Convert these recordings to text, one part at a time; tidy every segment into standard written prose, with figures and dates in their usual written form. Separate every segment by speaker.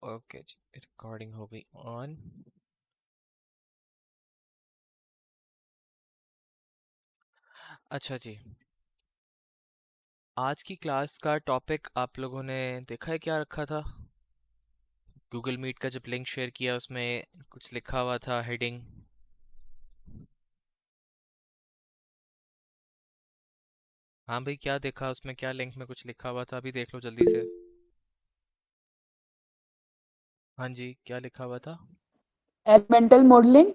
Speaker 1: Okay जी, recording हो गई on. अच्छा जी, आज की क्लास का टॉपिक आप लोगों ने देखा है क्या रखा था? गूगल मीट का जब लिंक शेयर किया उसमें कुछ लिखा हुआ था हेडिंग। हाँ भाई, क्या देखा उसमें? क्या लिंक में कुछ लिखा हुआ था? अभी देख लो जल्दी से। हाँ जी, क्या लिखा हुआ था?
Speaker 2: Elemental modelling.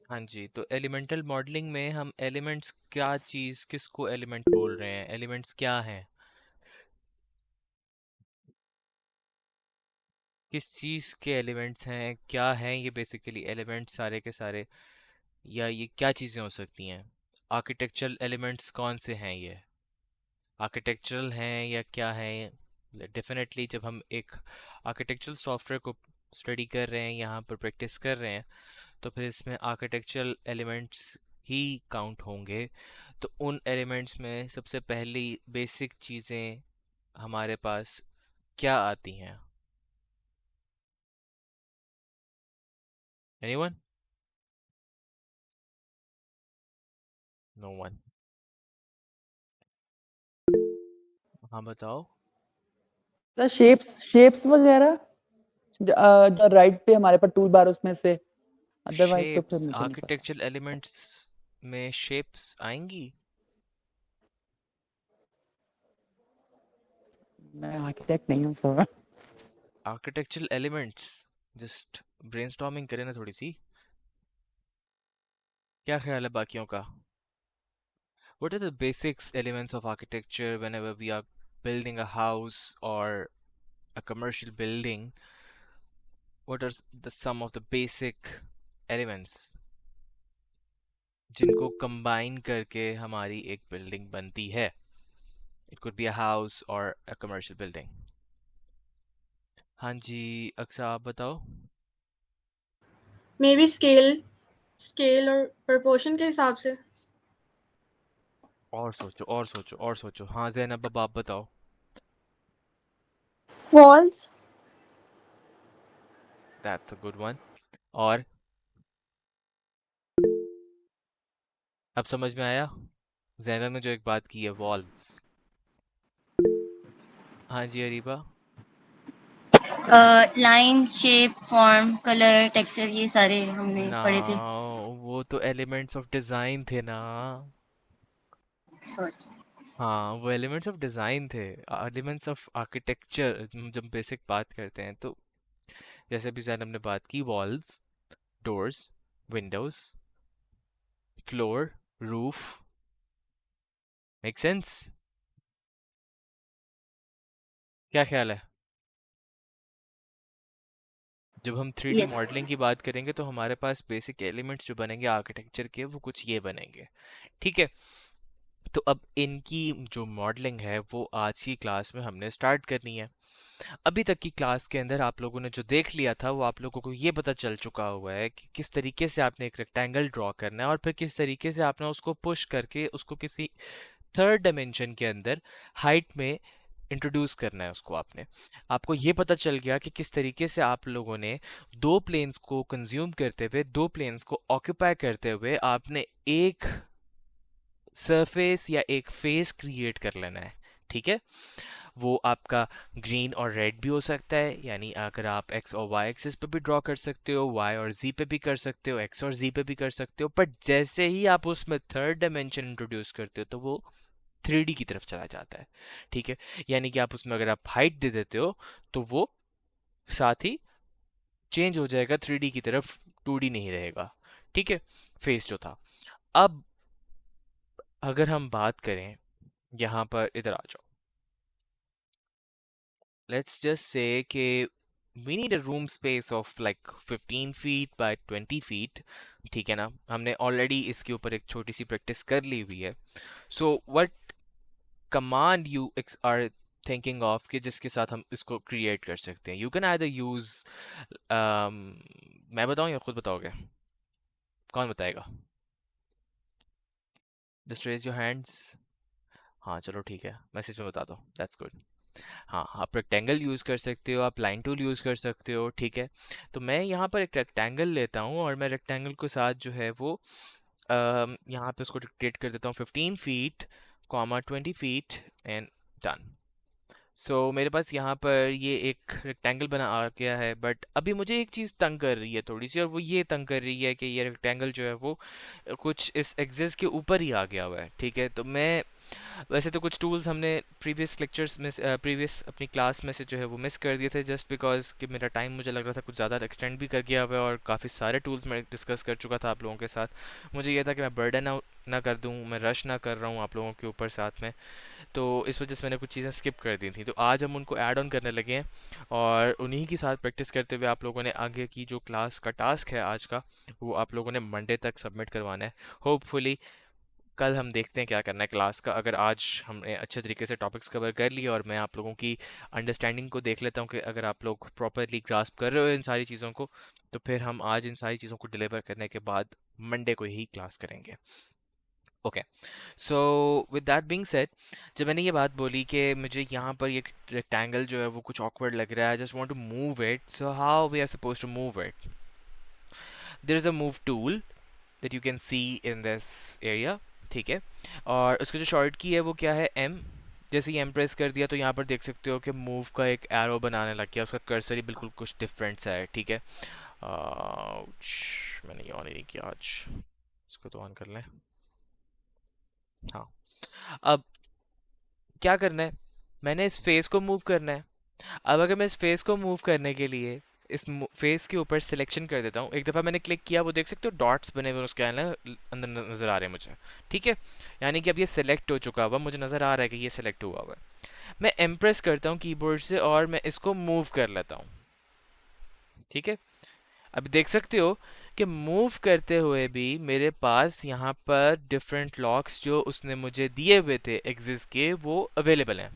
Speaker 1: हाँ जी, तो एलिमेंटल मॉडलिंग में हम एलिमेंट्स, क्या चीज़, किसको एलिमेंट बोल रहे हैं, एलिमेंट्स क्या हैं, किस चीज़ के एलिमेंट्स हैं, क्या हैं ये बेसिकली एलिमेंट्स सारे के सारे, या ये क्या चीज़ें हो सकती हैं। आर्किटेक्चरल एलिमेंट्स कौन से हैं, ये आर्किटेक्चरल हैं या क्या हैं। डेफिनेटली जब हम एक आर्किटेक्चरल सॉफ्टवेयर को स्टडी कर रहे हैं, यहाँ पर प्रैक्टिस कर रहे हैं, तो फिर इसमें आर्किटेक्चरल एलिमेंट्स ही काउंट होंगे। तो उन एलिमेंट्स में सबसे पहली बेसिक चीज़ें हमारे पास क्या आती हैं? एनीवन? No one? हाँ बताओ।
Speaker 2: सर शेप्स शेप्स वगैरह जो राइट पे हमारे पास टूल बार उसमें से। अदरवाइज तो फिर
Speaker 1: शेप्स,
Speaker 2: मुझे नहीं पता।
Speaker 1: आर्किटेक्चरल एलिमेंट्स में शेप्स आएंगी?
Speaker 2: मैं आर्किटेक्ट नहीं हूँ sir.
Speaker 1: Architectural elements, just brainstorming करें ना थोड़ी सी। क्या ख्याल है बाकियों का? What are the basics elements of architecture whenever we are building a house or a commercial building? What are the some of the basic elements जिनको combine करके हमारी एक building बनती है? It could be a house or a commercial building. हाँ जी, अक्सा आप बताओ।
Speaker 3: May be scale scale और प्रपोर्शन के हिसाब से।
Speaker 1: और सोचो और सोचो और सोचो। हाँ ज़ैनब, अब आप बताओ।
Speaker 4: Walls,
Speaker 1: That's a good one. और अब समझ में आया ज़ैनब ने जो एक बात की है, वॉल्स। हाँ जी Areeba.
Speaker 4: Line shape form colour texture ये सारे हमने
Speaker 1: ना,
Speaker 4: पढ़े थे।
Speaker 1: वो तो एलिमेंट्स ऑफ डिजाइन थे ना।
Speaker 4: सॉरी।
Speaker 1: हाँ, वो एलिमेंट्स ऑफ डिजाइन थे। एलिमेंट्स ऑफ आर्किटेक्चर जब बेसिक बात करते हैं तो जैसे अभी जैन हमने बात की, walls, doors, Windows, floor, roof. Make sense? क्या ख्याल है? जब हम थ्री डी
Speaker 4: यस।
Speaker 1: मॉडलिंग की बात करेंगे तो हमारे पास बेसिक एलिमेंट्स जो बनेंगे आर्किटेक्चर के, वो कुछ ये बनेंगे। ठीक है, तो अब इनकी जो मॉडलिंग है वो आज की क्लास में हमने स्टार्ट करनी है। अभी तक की क्लास के अंदर आप लोगों ने जो देख लिया था वो आप लोगों को ये पता चल चुका हुआ है कि किस तरीके से आपने एक रेक्टेंगल ड्रॉ करना है और फिर किस तरीके से आपने उसको पुश करके उसको किसी थर्ड डायमेंशन के अंदर हाइट में इंट्रोड्यूस करना है उसको आपने। आपको ये पता चल गया कि किस तरीके से आप लोगों ने दो प्लेन्स को कंज्यूम करते हुए, दो प्लेन्स को ऑक्यूपाई करते हुए आपने एक सरफेस या एक फेस क्रिएट कर लेना है। ठीक है, वो आपका ग्रीन और रेड भी हो सकता है, यानी अगर आप एक्स और वाई एक्सिस पे भी ड्रॉ कर सकते हो, वाई और जी पे भी कर सकते हो, एक्स और जी पे भी कर सकते हो, बट जैसे ही आप उसमें थर्ड डायमेंशन इंट्रोड्यूस करते हो तो वो थ्री डी की तरफ चला जाता है। ठीक है, यानी कि आप उसमें अगर आप हाइट दे देते हो तो वो साथ ही चेंज हो जाएगा थ्री डी की तरफ, टू डी नहीं रहेगा। ठीक है, फेस जो था। अब अगर हम बात करें, यहाँ पर इधर आ जाओ, लेट्स जस्ट से कि we need a room space of like 15 feet by 20 feet। ठीक है ना, हमने ऑलरेडी इसके ऊपर एक छोटी सी प्रैक्टिस कर ली हुई है। So what command you are thinking of कि जिसके साथ हम इसको क्रिएट कर सकते हैं? यू कैन आइदर यूज, मैं बताऊं या खुद बताओगे? कौन बताएगा? Just raise your hands. हाँ चलो ठीक है, मैसेज में बता दो, दैट्स गुड। हाँ, आप रेक्टेंगल यूज़ कर सकते हो, आप लाइन टूल यूज़ कर सकते हो, ठीक है। तो मैं यहाँ पर एक रेक्टेंगल लेता हूँ और मैं रेक्टेंगल के साथ जो है वो यहाँ पे उसको डिक्टेट कर देता हूँ 15 feet comma 20 feet and done. So मेरे पास यहाँ पर ये एक रेक्टेंगल बना आ गया है, बट अभी मुझे एक चीज़ तंग कर रही है थोड़ी सी, और वो ये तंग कर रही है कि ये रेक्टेंगल जो है वो कुछ इस एक्सिस के ऊपर ही आ गया हुआ है, ठीक है। तो मैं वैसे तो कुछ टूल्स हमने प्रीवियस लेक्चर्स में प्रीवियस अपनी क्लास में से जो है वो मिस कर दिए थे, जस्ट बिकॉज कि मेरा टाइम मुझे लग रहा था कुछ ज़्यादा एक्सटेंड भी कर गया हुआ है, और काफ़ी सारे टूल्स मैं डिस्कस कर चुका था आप लोगों के साथ। मुझे ये था कि मैं बर्डन आउट ना कर दूं, मैं रश ना कर रहा हूँ आप लोगों के ऊपर साथ में, तो इस वजह से मैंने कुछ चीज़ें स्किप कर दी थी। तो आज हम उनको ऐड ऑन करने लगे हैं, और उन्हीं के साथ प्रैक्टिस करते हुए आप लोगों ने आगे की जो क्लास का टास्क है आज का, वो आप लोगों ने मंडे तक सबमिट करवाना है। होपफुली कल हम देखते हैं क्या करना है क्लास का। अगर आज हमने अच्छे तरीके से टॉपिक्स कवर कर लिए और मैं आप लोगों की अंडरस्टैंडिंग को देख लेता हूँ कि अगर आप लोग प्रॉपरली ग्रास्प कर रहे हो इन सारी चीज़ों को, तो फिर हम आज इन सारी चीज़ों को डिलीवर करने के बाद मंडे को ही क्लास करेंगे। Okay, so with that being said, जब मैंने ये बात बोली कि मुझे यहाँ पर ये रेक्टेंगल जो है वो कुछ ऑकवर्ड लग रहा है, I just want to move it, so how we are suppose to move it? There is a move tool that you can see in this area, ठीक है। और उसका जो शॉर्ट की है वो क्या है, एम। जैसे ही एम प्रेस कर दिया तो यहाँ पर देख सकते हो कि मूव का एक एरो बनाने लग गया, उसका कर्सर ही बिल्कुल कुछ डिफरेंट सा है, ठीक है। मैंने ये ऑन ही नहीं किया आज, इसको तो ऑन कर लें। हाँ, अब क्या करना है, मैंने इस फेस को मूव करना है। अब अगर मैं इस फेस को मूव करने के लिए इस फेस के ऊपर सिलेक्शन कर देता हूँ, एक दफ़ा मैंने क्लिक किया, वो देख सकते हो डॉट्स बने हुए उसके अंदर नज़र आ रहे हैं मुझे, ठीक है। यानी कि अब ये सिलेक्ट हो चुका हुआ, मुझे नज़र आ रहा है कि ये सिलेक्ट हुआ हुआ है। मैं एम्प्रेस करता हूँ कीबोर्ड से और मैं इसको मूव कर लेता हूँ, ठीक है। अब देख सकते हो कि मूव करते हुए भी मेरे पास यहाँ पर डिफरेंट लॉक्स जो उसने मुझे दिए हुए थे एक्सिस के, वो अवेलेबल हैं।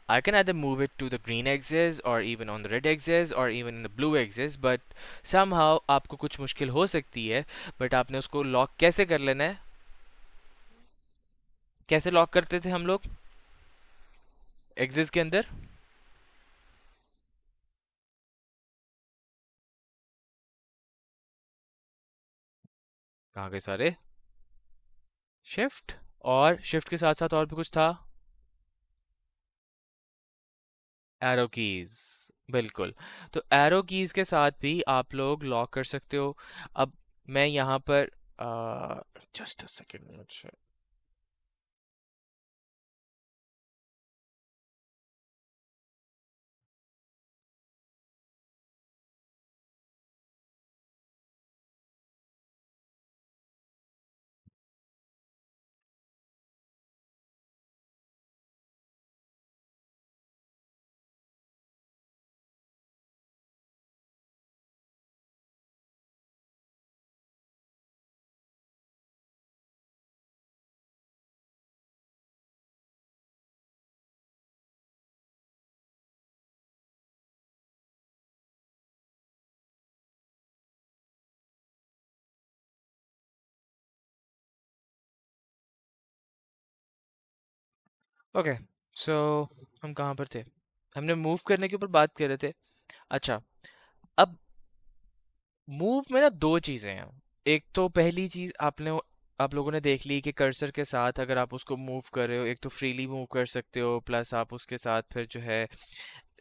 Speaker 1: I can either move it to the green axis or even on the red axis or even in the blue axis, but somehow आपको कुछ मुश्किल हो सकती है, but आपने उसको लॉक कैसे कर लेना है? कैसे लॉक करते थे हम लोग एक्सिस के अंदर? कहाँ गए सारे? शिफ्ट, और शिफ्ट के साथ साथ और भी कुछ था, एरो कीज, बिल्कुल। तो एरो कीज के साथ भी आप लोग लॉक कर सकते हो। अब मैं यहाँ पर जस्ट अ सेकेंड, मुझे ओके। सो हम कहाँ पर थे? हमने मूव करने के ऊपर बात कर रहे थे। अच्छा, अब मूव में ना दो चीज़ें हैं। एक तो पहली चीज़ आप लोगों ने देख ली कि कर्सर के साथ अगर आप उसको मूव कर रहे हो, एक तो फ्रीली मूव कर सकते हो, प्लस आप उसके साथ फिर जो है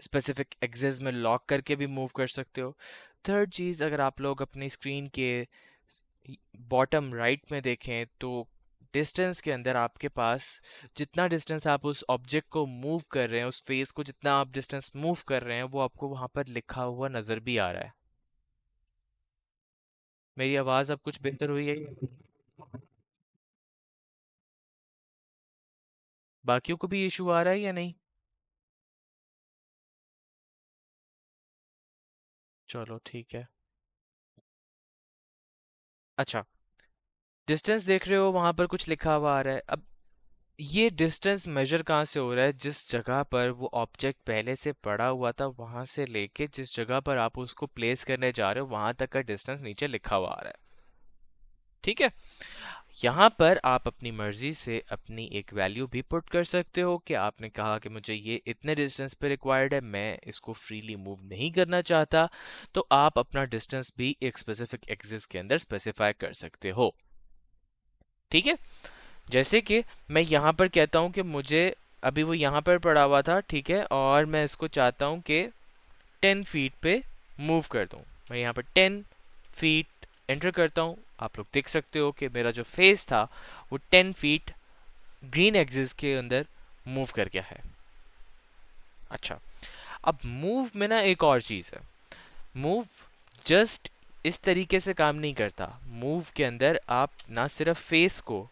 Speaker 1: स्पेसिफिक एक्सिस में लॉक करके भी मूव कर सकते हो। थर्ड चीज़, अगर आप लोग अपनी स्क्रीन के बॉटम राइट में देखें तो डिस्टेंस के अंदर आपके पास जितना डिस्टेंस आप उस ऑब्जेक्ट को मूव कर रहे हैं, उस फेस को जितना आप डिस्टेंस मूव कर रहे हैं, वो आपको वहाँ पर लिखा हुआ नज़र भी आ रहा है। मेरी आवाज़ अब कुछ बेहतर हुई है? बाकियों को भी इशू आ रहा है या नहीं? चलो ठीक है। अच्छा, डिस्टेंस देख रहे हो, वहां पर कुछ लिखा हुआ आ रहा है। अब ये डिस्टेंस मेजर कहाँ से हो रहा है? जिस जगह पर वो ऑब्जेक्ट पहले से पड़ा हुआ था, वहां से लेके जिस जगह पर आप उसको प्लेस करने जा रहे हो, वहां तक का डिस्टेंस नीचे लिखा हुआ आ रहा है, ठीक है। यहाँ पर आप अपनी मर्जी से अपनी एक वैल्यू भी पुट कर सकते हो कि आपने कहा कि मुझे ये इतने डिस्टेंस पे रिक्वायर्ड है, मैं इसको फ्रीली मूव नहीं करना चाहता, तो आप अपना डिस्टेंस भी एक स्पेसिफिक एक्सिस के अंदर स्पेसिफाई कर सकते हो। ठीक है, जैसे कि मैं यहाँ पर कहता हूँ कि मुझे अभी वो यहाँ पर पड़ा हुआ था, ठीक है, और मैं इसको चाहता हूँ कि 10 फीट पे मूव कर दूँ। मैं यहाँ पर 10 फीट एंटर करता हूँ। आप लोग देख सकते हो कि मेरा जो फेस था वो 10 फीट ग्रीन एक्सिस के अंदर मूव कर गया है। अच्छा, अब मूव में ना एक और चीज़ है। मूव जस्ट इस तरीके से काम नहीं करता। मूव के अंदर आप ना सिर्फ फेस को,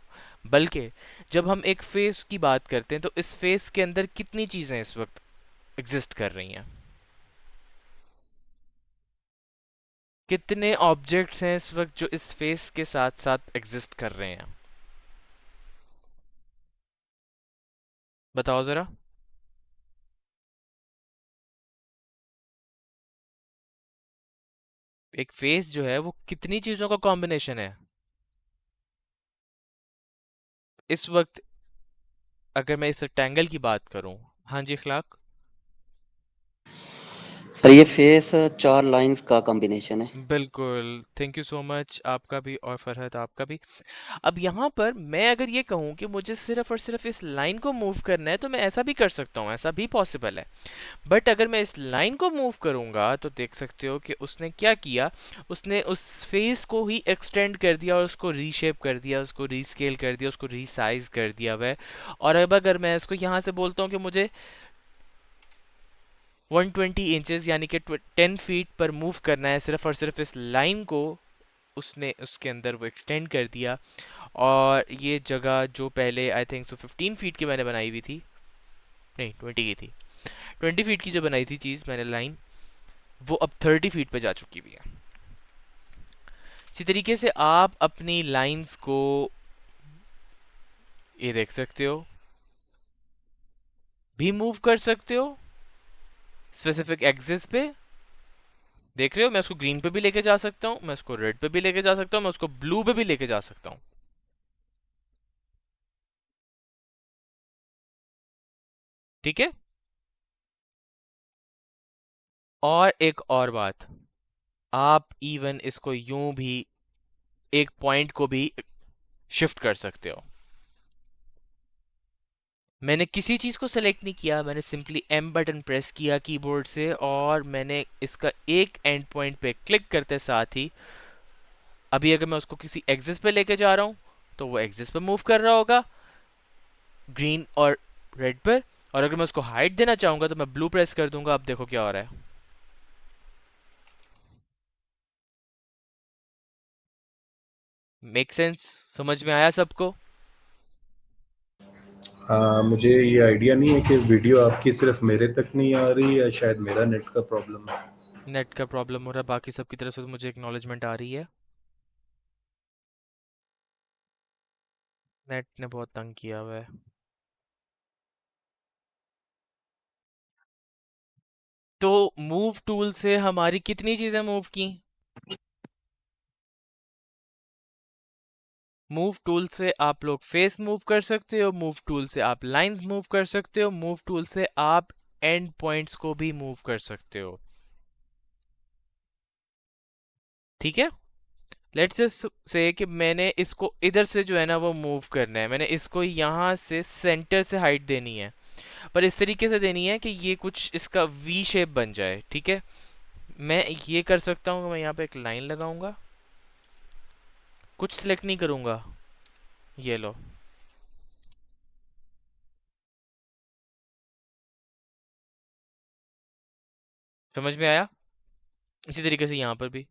Speaker 1: बल्कि जब हम एक फेस की बात करते हैं तो इस फेस के अंदर कितनी चीज़ें इस वक्त एग्जिस्ट कर रही हैं, कितने ऑब्जेक्ट्स हैं इस वक्त जो इस फेस के साथ साथ एग्जिस्ट कर रहे हैं, बताओ ज़रा। एक फेस जो है वो कितनी चीज़ों का कॉम्बिनेशन है इस वक्त? अगर मैं इस रेक्टेंगल की बात करूं, हाँ जी अखलाक।
Speaker 5: सर ये फेस 4 लाइंस का कॉम्बिनेशन है।
Speaker 1: बिल्कुल, थैंक यू सो मच, आपका भी और फरहत आपका भी। अब यहाँ पर मैं अगर ये कहूँ कि मुझे सिर्फ और सिर्फ इस लाइन को मूव करना है तो मैं ऐसा भी कर सकता हूँ, ऐसा भी पॉसिबल है। बट अगर मैं इस लाइन को मूव करूँगा तो देख सकते हो कि उसने क्या किया, उसने उस फेस को ही एक्सटेंड कर दिया और उसको रीशेप कर दिया, उसको रीस्केल कर दिया, उसको रीसाइज कर दिया वह। और अब अगर मैं इसको यहाँ से बोलता हूँ कि मुझे 120 इंचेस यानी कि 10 फीट पर मूव करना है सिर्फ और सिर्फ इस लाइन को, उसने उसके अंदर वो एक्सटेंड कर दिया। और ये जगह जो पहले आई थिंक सो 15 फीट की मैंने बनाई हुई थी, नहीं 20 की थी, 20 फीट की जो बनाई थी चीज़ मैंने लाइन, वो अब 30 फीट पे जा चुकी हुई है। इसी तरीके से आप अपनी लाइंस को ये देख सकते हो, भी मूव कर सकते हो स्पेसिफिक एक्सिस पे। देख रहे हो, मैं उसको ग्रीन पे भी लेके जा सकता हूँ, मैं उसको रेड पे भी लेके जा सकता हूँ, मैं उसको ब्लू पे भी लेके जा सकता हूँ। ठीक है, और एक और बात, आप इवन इसको यूं भी एक पॉइंट को भी शिफ्ट कर सकते हो। मैंने किसी चीज़ को सेलेक्ट नहीं किया, मैंने सिंपली एम बटन प्रेस किया कीबोर्ड से और मैंने इसका एक एंड पॉइंट पे क्लिक करते साथ ही अभी अगर मैं उसको किसी एक्सिस पे लेके जा रहा हूँ तो वो एक्सिस पे मूव कर रहा होगा, ग्रीन और रेड पर। और अगर मैं उसको हाइट देना चाहूंगा तो मैं ब्लू प्रेस कर दूंगा। अब देखो क्या हो रहा है। Make sense? समझ में आया सबको?
Speaker 6: मुझे ये आइडिया नहीं है कि वीडियो आपकी सिर्फ मेरे तक नहीं आ रही है, शायद मेरा नेट का प्रॉब्लम है।
Speaker 1: नेट का प्रॉब्लम हो रहा है, बाकी सबकी तरफ से तो मुझे एक्नॉलेजमेंट आ रही है। नेट ने बहुत तंग किया हुआ है। तो मूव टूल से हमारी कितनी चीजें मूव की? मूव टूल से आप लोग फेस मूव कर सकते हो, मूव टूल से आप लाइंस मूव कर सकते हो, मूव टूल से आप एंड पॉइंट्स को भी मूव कर सकते हो। ठीक है, लेट्स जस्ट से कि मैंने इसको इधर से जो है ना वो मूव करना है, मैंने इसको यहाँ से सेंटर से हाइट देनी है, पर इस तरीके से देनी है कि ये कुछ इसका वी शेप बन जाए। ठीक है, मैं ये कर सकता हूँ, मैं यहाँ पे एक लाइन लगाऊंगा, कुछ सिलेक्ट नहीं करूंगा, ये लो, समझ में आया? इसी तरीके से यहाँ पर भी।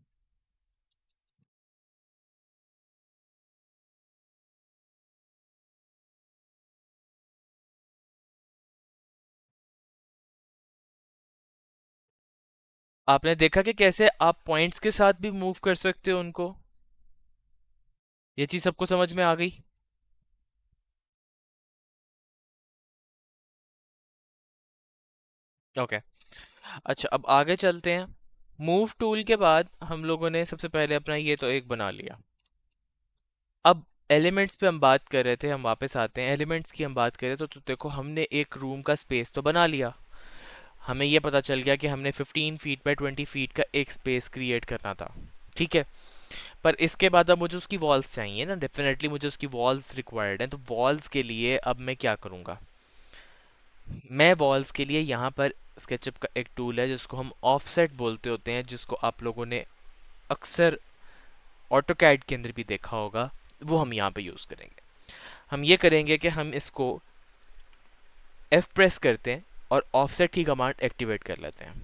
Speaker 1: आपने देखा कि कैसे आप पॉइंट्स के साथ भी मूव कर सकते हो उनको। ये चीज सबको समझ में आ गई? ओके, अच्छा अब आगे चलते हैं। मूव टूल के बाद हम लोगों ने सबसे पहले अपना ये तो एक बना लिया। अब एलिमेंट्स पे हम बात कर रहे थे, हम वापस आते हैं एलिमेंट्स की। हम बात करें तो देखो हमने एक रूम का स्पेस तो बना लिया। हमें ये पता चल गया कि हमने 15 फीट बाय 20 फीट का एक स्पेस क्रिएट करना था, ठीक है। पर इसके बाद अब मुझे उसकी वॉल्स चाहिए ना, डेफिनेटली मुझे उसकी वॉल्स रिक्वायर्ड हैं। तो वॉल्स के लिए अब मैं क्या करूँगा, मैं वॉल्स के लिए यहाँ पर स्केचअप का एक टूल है जिसको हम ऑफसेट बोलते होते हैं, जिसको आप लोगों ने अक्सर ऑटोकैड के अंदर भी देखा होगा, वो हम यहाँ पे यूज़ करेंगे। हम ये करेंगे कि हम इसको F प्रेस करते हैं और ऑफसेट की कमांड एक्टिवेट कर लेते हैं।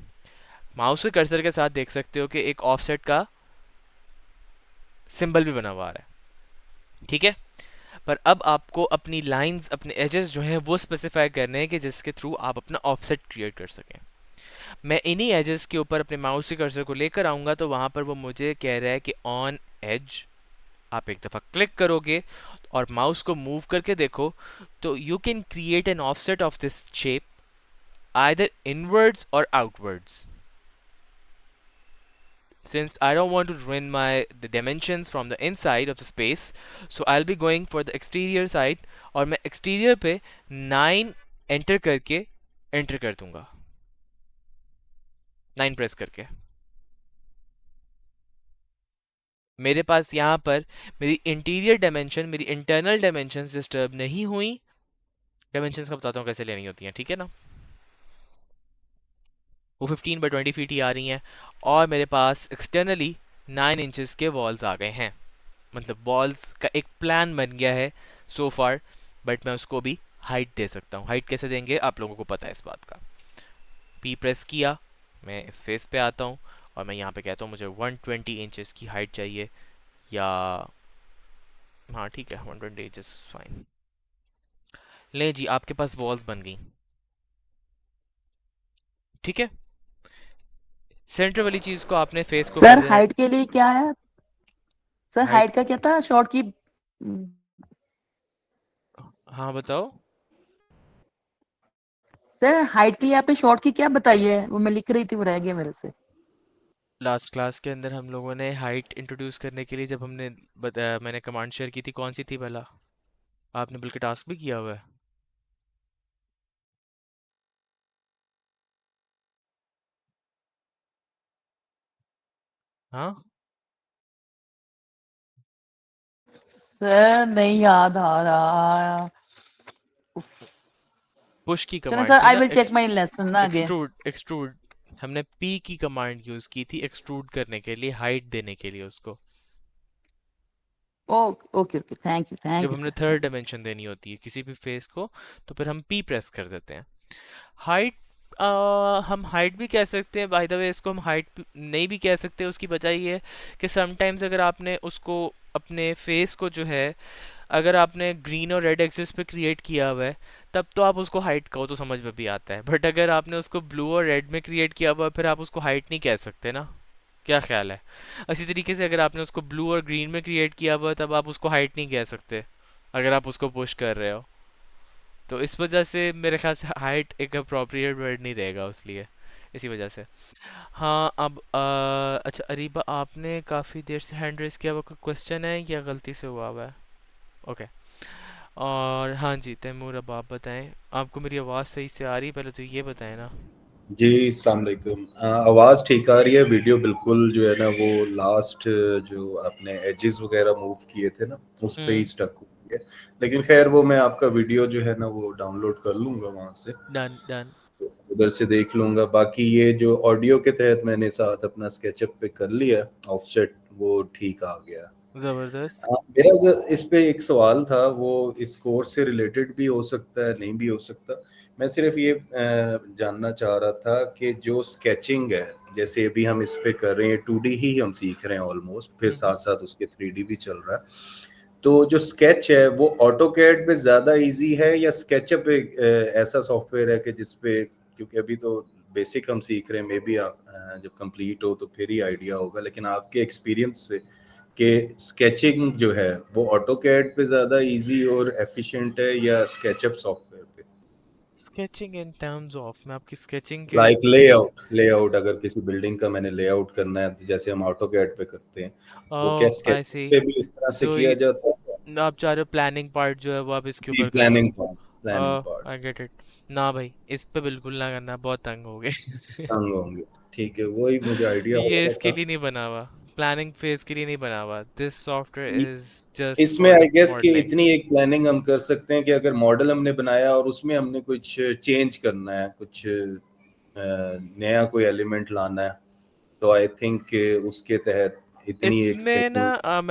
Speaker 1: माउस के कर्सर के साथ देख सकते हो कि एक ऑफसेट का सिंबल भी बना हुआ आ रहा है, ठीक है। पर अब आपको अपनी लाइंस, अपने एजेस जो हैं वो स्पेसिफाई करने हैं कि जिसके थ्रू आप अपना ऑफसेट क्रिएट कर सकें। मैं इन्हीं एजेस के ऊपर अपने माउस के कर्सर को लेकर आऊँगा, तो वहाँ पर वो मुझे कह रहा है कि ऑन एज। आप एक दफ़ा क्लिक करोगे और माउस को मूव करके देखो तो you can create an offset of this shape either inwards or outwards. Since I don't want to ruin the dimensions from the inside of the space, so I'll be going for the exterior side, और मैं exterior पे 9 enter करके enter कर दूंगा, 9 press करके। मेरे पास यहाँ पर मेरी इंटीरियर डायमेंशन, मेरी इंटरनल डायमेंशंस डिस्टर्ब नहीं हुई। डायमेंशंस का बताता हूँ कैसे लेनी होती हैं, ठीक है ना। वो 15 बाई 20 फीट ही आ रही हैं और मेरे पास एक्सटर्नली 9 इंचेस के वॉल्स आ गए हैं। मतलब वॉल्स का एक प्लान बन गया है सो फार, बट मैं उसको भी हाइट दे सकता हूँ। हाइट कैसे देंगे आप लोगों को पता है इस बात का। पी प्रेस किया, मैं इस फेस पे आता हूँ और मैं यहाँ पे कहता हूँ मुझे 120 इंचेस की हाइट चाहिए, या हाँ ठीक है 120 इंचेस फाइन। ले जी, आपके पास वॉल्स बन गई, ठीक है। सेंटर वाली चीज को आपने फेस को कर
Speaker 2: सर
Speaker 1: देना।
Speaker 2: हाइट के लिए क्या है? सर
Speaker 1: हाइट,
Speaker 2: हाइट का क्या था शॉर्ट की?
Speaker 1: हाँ बताओ।
Speaker 2: सर हाइट के लिए आपने शॉर्ट की क्या बताई है? वो मैं लिख रही थी, वो रह गया मेरे से।
Speaker 1: लास्ट क्लास के अंदर हम लोगों ने हाइट इंट्रोड्यूस करने के लिए जब हमने मैंने कमांड शेयर की थी, कौन सी थी भला? आपने बल्कि टास्क भी किया हुआ है। हाँ,
Speaker 2: सर नहीं याद आ रहा।
Speaker 1: पुश की
Speaker 2: चलो
Speaker 1: कमांड
Speaker 2: सर,
Speaker 1: थी
Speaker 2: आई
Speaker 1: ना,
Speaker 2: विल चेक माई लेसन ना अगेन।
Speaker 1: Extrude extrude. हमने पी की कमांड यूज की थी एक्सट्रूड करने के लिए, हाइट देने के लिए उसको,
Speaker 2: ओके ओके ओके, थैंक
Speaker 1: जब
Speaker 2: यू
Speaker 1: हमने
Speaker 2: सर,
Speaker 1: थर्ड
Speaker 2: थैंक
Speaker 1: डायमेंशन देनी होती है किसी भी फेस को, तो फिर हम पी प्रेस कर देते हैं। हाइट, हम हाइट भी कह सकते हैं, बाय द वे इसको हम हाइट नहीं भी कह सकते। उसकी वजह ये है कि समटाइम्स अगर आपने उसको अपने फेस को जो है, अगर आपने ग्रीन और रेड एक्सिस पे क्रिएट किया हुआ है तब तो आप उसको हाइट कहो तो समझ में भी आता है, बट अगर आपने उसको ब्लू और रेड में क्रिएट किया हुआ है फिर आप उसको हाइट नहीं कह सकते ना। क्या ख्याल है? इसी तरीके से अगर आपने उसको ब्लू और ग्रीन में क्रिएट किया हुआ है तब आप उसको हाइट नहीं कह सकते अगर आप उसको पुश कर रहे हो। तो इस वजह से मेरे ख्याल से हाइट एक अप्रोप्रिएट वर्ड नहीं रहेगा, इसलिए इसी वजह से। हाँ अब अच्छा अरीबा, आपने काफ़ी देर से हैंड रेस किया हुआ, कोई क्वेश्चन है या गलती से हुआ हुआ है? ओके। और हाँ जी तैमूर, अब आप बताएं, आपको मेरी आवाज़ सही से आ रही है? पहले तो ये बताएं ना।
Speaker 6: जी अस्सलाम वालेकुम। आवाज़ ठीक आ रही है। वीडियो बिल्कुल जो है ना वो लास्ट जो आपने एजेस वगैरह मूव किए थे ना उस पे ही स्टक हुई है, लेकिन खैर वो मैं आपका वीडियो जो है ना वो डाउनलोड कर लूँगा वहाँ से,
Speaker 1: डन डन।
Speaker 6: उधर से देख लूँगा। बाकी ये जो ऑडियो के तहत मैंने साथ अपना स्केचअप पे कर लिया ऑफसेट, वो ठीक आ गया।
Speaker 1: ज़बरदस्त।
Speaker 6: हाँ, मेरा जो इस पे एक सवाल था वो इस कोर्स से रिलेटेड भी हो सकता है, नहीं भी हो सकता। मैं सिर्फ ये जानना चाह रहा था कि जो स्केचिंग है, जैसे अभी हम इस पे कर रहे हैं 2D ही हम सीख रहे हैं ऑलमोस्ट, फिर साथ साथ उसके 3D भी चल रहा है। तो जो स्केच है वो ऑटोकैड पे ज़्यादा इजी है या स्केचअप एक ऐसा सॉफ्टवेयर है कि जिसपे, क्योंकि अभी तो बेसिक हम सीख रहे हैं, मे बी जब कंप्लीट हो तो फिर ही आइडिया होगा, लेकिन आपके एक्सपीरियंस से कि स्केचिंग जो है वो ऑटोकैड पे ज़्यादा इजी और एफिशिएंट है या स्केचअप सॉफ्टवेयर पे?
Speaker 1: स्केचिंग इन टर्म्स ऑफ, मैं आपकी स्केचिंग के
Speaker 6: लाइक लेआउट अगर किसी बिल्डिंग का मैंने लेआउट करना है तो जैसे हम ऑटोकैड पे करते हैं, वो क्या
Speaker 1: ओह आई
Speaker 6: स्केचिंग
Speaker 1: सी।
Speaker 6: पे भी इस तरह से
Speaker 1: सो
Speaker 6: किया जाता है?
Speaker 1: आप चाह रहे हो प्लानिंग पार्ट जो है वो आप इसके
Speaker 6: जी,
Speaker 1: ऊपर करो।
Speaker 6: Planning part
Speaker 1: I get it. ना भाई, इस पे बिल्कुल ना करना, बहुत तंग हो गए।
Speaker 6: तंग होंगे। ठीक है, वही मुझे आइडिया हो
Speaker 1: ये
Speaker 6: रहा
Speaker 1: इसके
Speaker 6: था।
Speaker 1: लिए नहीं बना हुआ, प्लानिंग फेज के लिए नहीं बना हुआ। दिस सॉफ्टवेयर
Speaker 6: इ-
Speaker 1: इज जस्ट
Speaker 6: इसमें
Speaker 1: फॉर
Speaker 6: आई
Speaker 1: द
Speaker 6: गेस कि
Speaker 1: मॉडलिंग।
Speaker 6: इतनी एक प्लानिंग हम कर सकते हैं कि अगर मॉडल हमने बनाया और उसमें हमने कुछ चेंज करना है, कुछ नया कोई एलिमेंट लाना है, तो आई थिंक उसके तहत इतनी एक
Speaker 1: इसमें ना
Speaker 6: स्केचिंग।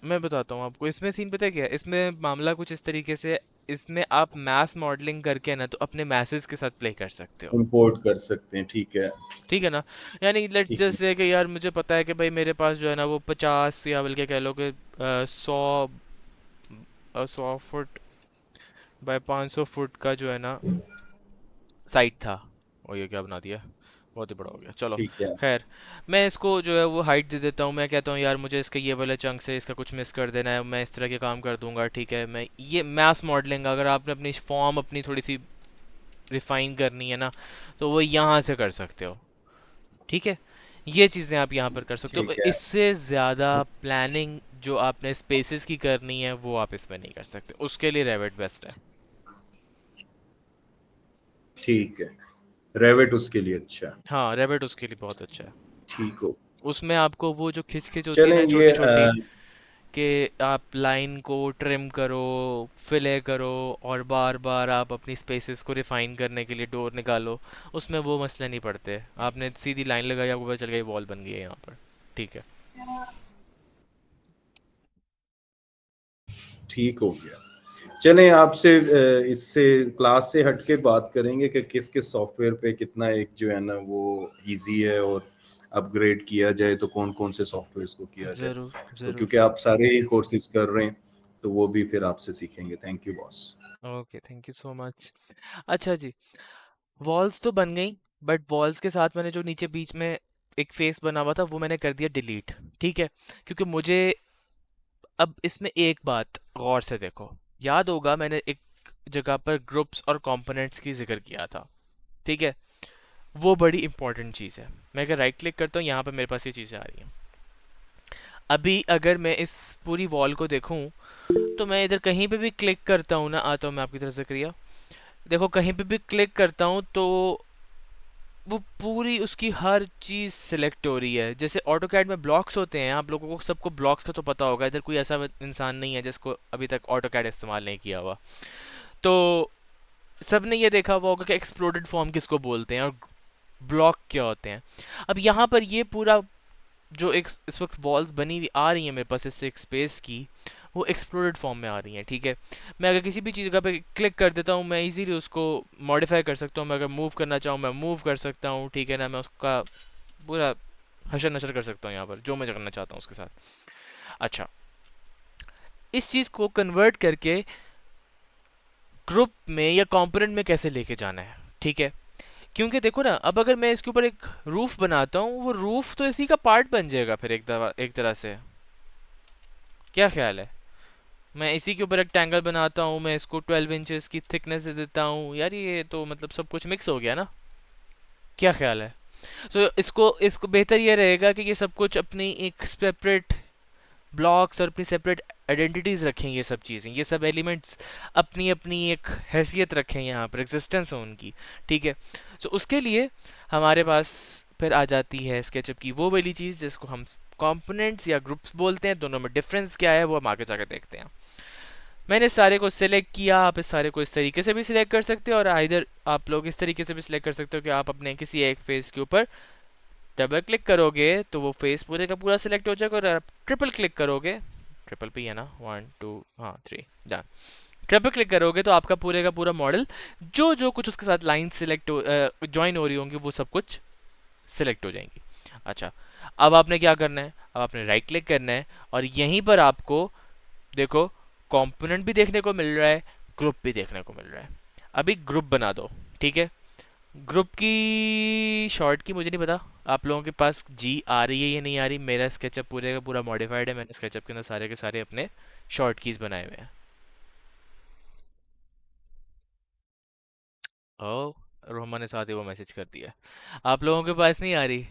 Speaker 1: मैं बताता हूँ आपको, इसमें सीन पता है क्या है, इसमें मामला कुछ इस तरीके से, इसमें आप मैथ मॉडलिंग करके ना तो अपने मैसेज के साथ प्ले कर सकते हो।
Speaker 6: इंपोर्ट कर सकते हैं, ठीक है।
Speaker 1: ठीक है ना। यानी लेट्स
Speaker 6: ठीक है।
Speaker 1: जस्ट से कि यार मुझे पता है कि भाई मेरे पास जो है ना वो 50 या बल्कि कह लो कि 100 फुट बाय 500 फुट का जो है ना साइट था। और ये क्या बना दिया, बहुत ही बड़ा हो गया, चलो।
Speaker 6: ठीक है।
Speaker 1: खैर, मैं इसको जो है वो हाइट दे देता हूँ। मैं कहता हूँ यार मुझे इसके ये वाले चंक से इसका कुछ मिस कर देना है, मैं इस तरह के काम कर दूंगा। ठीक है, मैं ये मैथ मॉडलिंग, अगर आपने अपनी फॉर्म अपनी थोड़ी सी रिफाइन करनी है ना, तो वो यहाँ से कर सकते हो। ठीक है, ये चीज़ें आप यहाँ पर कर सकते हो।
Speaker 6: ठीक है।
Speaker 1: इससे ज़्यादा प्लानिंग जो आपने स्पेसेस की करनी है वो आप इसमें नहीं कर सकते, उसके लिए रेविट बेस्ट है।
Speaker 6: ठीक है, रेविट उसके लिए अच्छा है।
Speaker 1: हाँ, रेविट उसके लिए बहुत अच्छा है।
Speaker 6: ठीक हो।
Speaker 1: उसमें आपको वो जो खिंच खिंच होती है
Speaker 6: चलें
Speaker 1: ना
Speaker 6: ये
Speaker 1: छोटी छोटी, कि आप लाइन को ट्रिम करो, फिले करो, और बार बार आप अपनी स्पेसेस को रिफाइन करने के लिए डोर निकालो, उसमें वो मसले नहीं पड़ते। आपने सीधी लाइन लगाई, आपको पता चल गई वॉल बन गई है यहाँ पर। ठीक है।
Speaker 6: ठीक हो गया। चलें आपसे इससे क्लास से हटके बात करेंगे कि किस किस सॉफ्टवेयर पे कितना एक जो है ना वो इजी है, और अपग्रेड किया जाए तो कौन कौन से सॉफ्टवेयर्स को किया जाए।
Speaker 1: ज़रूर
Speaker 6: तो
Speaker 1: ज़रूर।
Speaker 6: क्योंकि आप सारे ही कोर्सेज कर रहे हैं, तो वो भी फिर आपसे सीखेंगे। Thank you boss.
Speaker 1: Okay, thank you so much. अच्छा जी, वॉल्स तो बन गई, बट वॉल्स के साथ मैंने जो नीचे बीच में एक फेस बना हुआ था वो मैंने कर दिया डिलीट। ठीक है, क्योंकि मुझे अब इसमें एक बात गौर से देखो, याद होगा मैंने एक जगह पर ग्रुप्स और कंपोनेंट्स की जिक्र किया था। ठीक है, वो बड़ी इंपॉर्टेंट चीज़ है। मैं अगर राइट क्लिक करता हूँ, यहाँ पर मेरे पास ये चीज़ें आ रही हैं। अभी अगर मैं इस पूरी वॉल को देखूँ, तो मैं इधर कहीं पे भी क्लिक करता हूँ ना, आता हूँ मैं आपकी तरफ से क्रिया, देखो कहीं पे भी क्लिक करता हूँ तो वो पूरी उसकी हर चीज़ सिलेक्ट हो रही है। जैसे ऑटो कैड में ब्लॉक्स होते हैं, आप लोगों को सबको ब्लॉक्स का तो पता होगा, इधर कोई ऐसा इंसान नहीं है जिसको अभी तक ऑटो कैड इस्तेमाल नहीं किया हुआ। तो सब ने ये देखा हुआ होगा कि एक्सप्लोडेड फॉर्म किसको बोलते हैं और ब्लॉक क्या होते हैं। अब यहाँ पर ये पूरा जो एक इस वक्त वॉल्स बनी हुई आ रही हैं मेरे पास इससे एक स्पेस की, वो एक्सप्लोडेड फॉर्म में आ रही हैं। ठीक है, मैं अगर किसी भी चीज़ पे क्लिक कर देता हूँ, मैं इजीली उसको मॉडिफाई कर सकता हूँ। मैं अगर मूव करना चाहूँ मैं मूव कर सकता हूँ। ठीक है ना, मैं उसका पूरा हशर नशर कर सकता हूँ यहाँ पर, जो मैं करना चाहता हूँ उसके साथ। अच्छा, इस चीज़ को कन्वर्ट करके ग्रुप में या कंपोनेंट में कैसे लेके जाना है। ठीक है, क्योंकि देखो ना, अब अगर मैं इसके ऊपर एक रूफ बनाता हूँ, वो रूफ तो इसी का पार्ट बन जाएगा फिर एक तरह से। क्या ख्याल है, मैं इसी के ऊपर एक टैंगल बनाता हूँ, मैं इसको 12 इंचेस की थिकनेस दे देता हूँ, यार ये तो मतलब सब कुछ मिक्स हो गया ना। क्या ख्याल है। सो इसको इसको बेहतर ये रहेगा कि ये सब कुछ अपनी एक सेपरेट ब्लॉक्स और अपनी सेपरेट आइडेंटिटीज रखें। ये सब चीज़ें, ये सब एलिमेंट्स अपनी अपनी एक हैसियत रखें, यहाँ पर एग्जिस्टेंस हो उनकी। ठीक है, तो उसके लिए हमारे पास फिर आ जाती है स्केचअप की वो वाली चीज़ जिसको हम कंपोनेंट्स या ग्रुप्स बोलते हैं। दोनों में डिफरेंस क्या है वो हम आगे जाकर देखते हैं। मैंने सारे को सिलेक्ट किया, आप इस सारे को इस तरीके से भी सिलेक्ट कर सकते हो, और आइधर आप लोग इस तरीके से भी सिलेक्ट कर सकते हो कि आप अपने किसी एक फेस के ऊपर डबल क्लिक करोगे तो वो फेस पूरे का पूरा सिलेक्ट हो जाएगा, और आप ट्रिपल क्लिक करोगे, ट्रिपल पी है ना, 1 2 हाँ 3 डन, ट्रिपल क्लिक करोगे तो आपका पूरे का पूरा मॉडल जो जो कुछ उसके साथ लाइन सिलेक्ट हो ज्वाइन हो रही होंगी वो सब कुछ सिलेक्ट हो जाएंगी। अच्छा, अब आपने क्या करना है, अब आपने राइट क्लिक करना है, और यहीं पर आपको देखो कंपोनेंट भी देखने को मिल रहा है, ग्रुप भी देखने को मिल रहा है। अभी ग्रुप बना दो। ठीक है, ग्रुप की शॉर्ट की मुझे नहीं पता आप लोगों के पास जी आ रही है या नहीं आ रही। मेरा स्केचअप पूरे का पूरा मॉडिफाइड है, मैंने स्केचअप के अंदर सारे के सारे अपने शॉर्ट कीज बनाए हुए हैं। ओ, रोहमा ने साथ ही वो मैसेज कर दिया, आप लोगों के पास नहीं आ रही।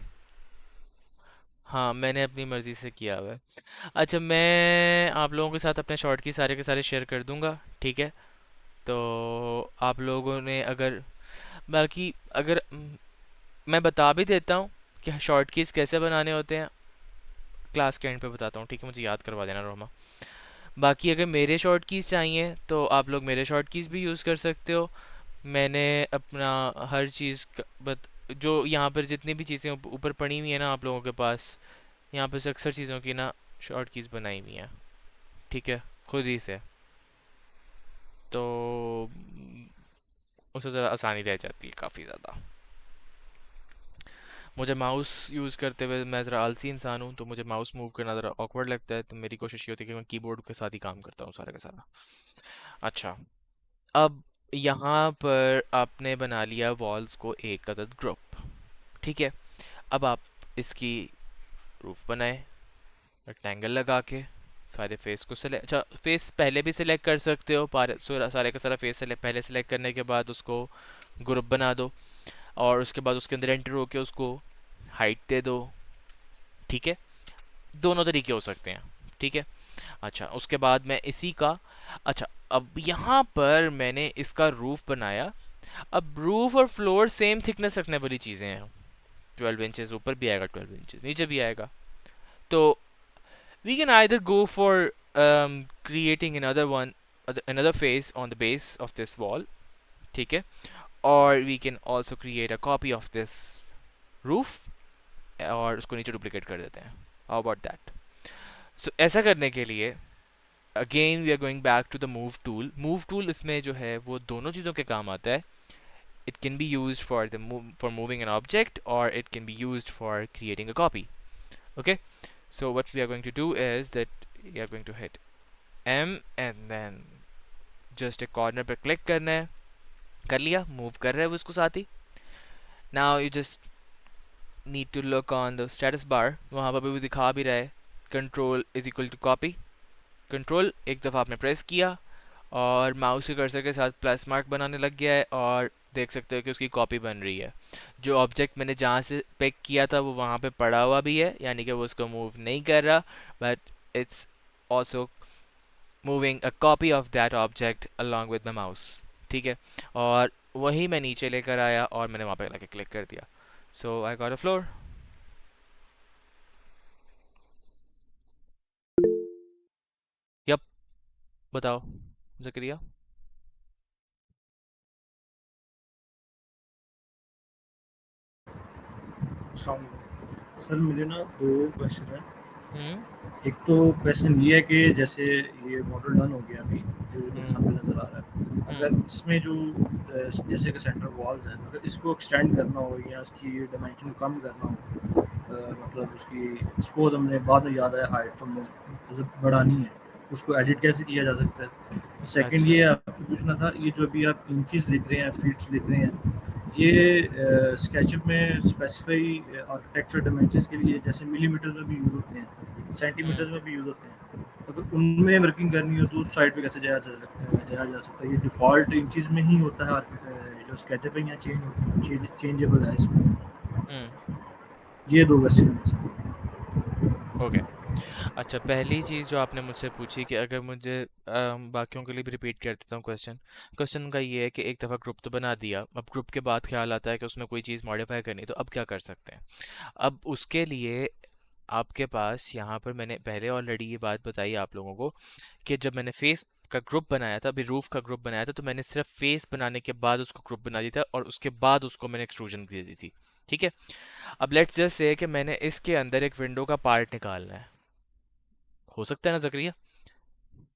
Speaker 1: हाँ, मैंने अपनी मर्ज़ी से किया हुआ है। अच्छा, मैं आप लोगों के साथ अपने शॉर्ट की सारे के सारे शेयर कर दूंगा, ठीक है? तो आप लोगों ने अगर बाकी अगर मैं बता भी देता हूँ कि शॉर्ट कीज़ कैसे बनाने होते हैं, क्लास के एंड पे बताता हूँ, ठीक है? मुझे याद करवा देना रोमा। बाकी अगर मेरे शॉर्ट कीज़ चाहिए तो आप लोग मेरे शॉर्ट कीज़ भी यूज़ कर सकते हो। मैंने अपना हर चीज़ जो यहाँ पर जितनी भी चीज़ें ऊपर पड़ी हुई है ना आप लोगों के पास, यहाँ पर से अक्सर चीज़ों की ना शॉर्ट कीज़ बनाई हुई हैं, ठीक है? खुद ही से, तो उससे ज़रा आसानी रह जाती है काफ़ी ज़्यादा। मुझे माउस यूज़ करते हुए, मैं ज़रा आलसी इंसान हूँ, तो मुझे माउस मूव करना ज़रा ऑकवर्ड लगता है, तो मेरी कोशिश ये होती है कि मैं कीबोर्ड के साथ ही काम करता हूँ सारा का सारा। अच्छा, अब यहाँ पर आपने बना लिया वॉल्स को एक अदद ग्रुप, ठीक है? अब आप इसकी रूफ बनाए रेक्टेंगल लगा के, सारे फेस को सेलेक्ट, अच्छा फेस पहले भी सिलेक्ट कर सकते हो, सारे का सारा फेस पहले सिलेक्ट करने के बाद उसको ग्रुप बना दो, और उसके बाद उसके अंदर एंटर होके उसको हाइट दे दो, ठीक है? दोनों तरीके हो सकते हैं, ठीक है? अच्छा, उसके बाद मैं इसी का, अच्छा अब यहाँ पर मैंने इसका रूफ बनाया। अब रूफ और फ्लोर सेम थिकनेस रखने वाली चीज़ें हैं, 12 इंचेस ऊपर भी आएगा, 12 इंचेस नीचे भी आएगा। तो we can either go for creating another face on the base of this wall, ठीक है? और we can also create a copy of this roof और उसको नीचे डुप्लीकेट कर देते हैं। How about that? सो ऐसा करने के लिए again we are going back to the move tool. Move tool इसमें जो है वो दोनों चीज़ों के काम आता है। It can be used for moving an object, और it can be used for creating a copy. Okay, so what we are going to do is that we are going to hit M and then just एक corner पे click करना है, कर लिया, move कर रहा है वो उसको साथ ही। Now you just need to look on the status bar, वहाँ पर भी दिखा भी रहा है control is equal to copy. Control एक दफ़ा आपने प्रेस किया और माउस के कर्सर के साथ प्लस मार्क बनाने लग गया है, और देख सकते हो कि उसकी कॉपी बन रही है। जो ऑब्जेक्ट मैंने जहाँ से पिक किया था वो वहाँ पे पड़ा हुआ भी है, यानी कि वो उसको मूव नहीं कर रहा, but it's also moving a copy of that object along with my mouse, ठीक है? और वही मैं नीचे लेकर आया और मैंने वहाँ पे लाके क्लिक कर दिया। So I got a floor. Yup, बताओ ज़करिया।
Speaker 7: अस्सलाम सर, मुझे ना 2 क्वेश्चन है।
Speaker 1: हम्म
Speaker 7: एक तो क्वेश्चन ये है कि जैसे ये मॉडल डन हो गया अभी, जो सामने नज़र आ रहा है, अगर इसमें जो जैसे कि सेंटर वॉल्स हैं, अगर इसको एक्सटेंड करना हो या उसकी डायमेंशन कम करना हो, मतलब उसकी सपोज हमने बाद में याद आया हाइट तो हमने मतलब बढ़ानी है, उसको एडिट कैसे किया जा सकता है? सेकंड
Speaker 1: अच्छा,
Speaker 7: ये आपसे पूछना था, ये जो अभी आप इंचेस लिख रहे हैं, फीट्स लिख रहे हैं, ये स्केचअप में स्पेसिफाई आर्किटेक्चर डायमेंशंस के लिए जैसे मिलीमीटर्स में भी यूज़ होते हैं, सेंटीमीटर्स में भी यूज़ होते हैं, अगर उनमें वर्किंग करनी हो तो उस साइड पे कैसे जाया जा सकता है? ये डिफ़ॉल्ट इंचेस में ही होता है, जो स्केचअप है या चेंजेबल है इसमें? ये 2 क्वेश्चन हैं सर।
Speaker 1: ओके। अच्छा, पहली चीज़ जो आपने मुझसे पूछी कि अगर मुझे बाकियों के लिए भी रिपीट कर देता हूँ क्वेश्चन। क्वेश्चन का ये है कि एक दफ़ा ग्रुप तो बना दिया, अब ग्रुप के बाद ख्याल आता है कि उसमें कोई चीज़ मॉडिफाई करनी है, तो अब क्या कर सकते हैं? अब उसके लिए आपके पास यहाँ पर मैंने पहले ऑलरेडी ये बात बताई आप लोगों को कि जब मैंने फेस का ग्रुप बनाया था, अभी रूफ का ग्रुप बनाया था, तो मैंने सिर्फ फेस बनाने के बाद उसको ग्रुप बना दिया था और उसके बाद उसको मैंने एक्सट्रूजन दे दी थी, ठीक है? अब लेट्स जस्ट से कि मैंने इसके अंदर एक विंडो का पार्ट निकालना है, हो सकता है ना ज़करिया?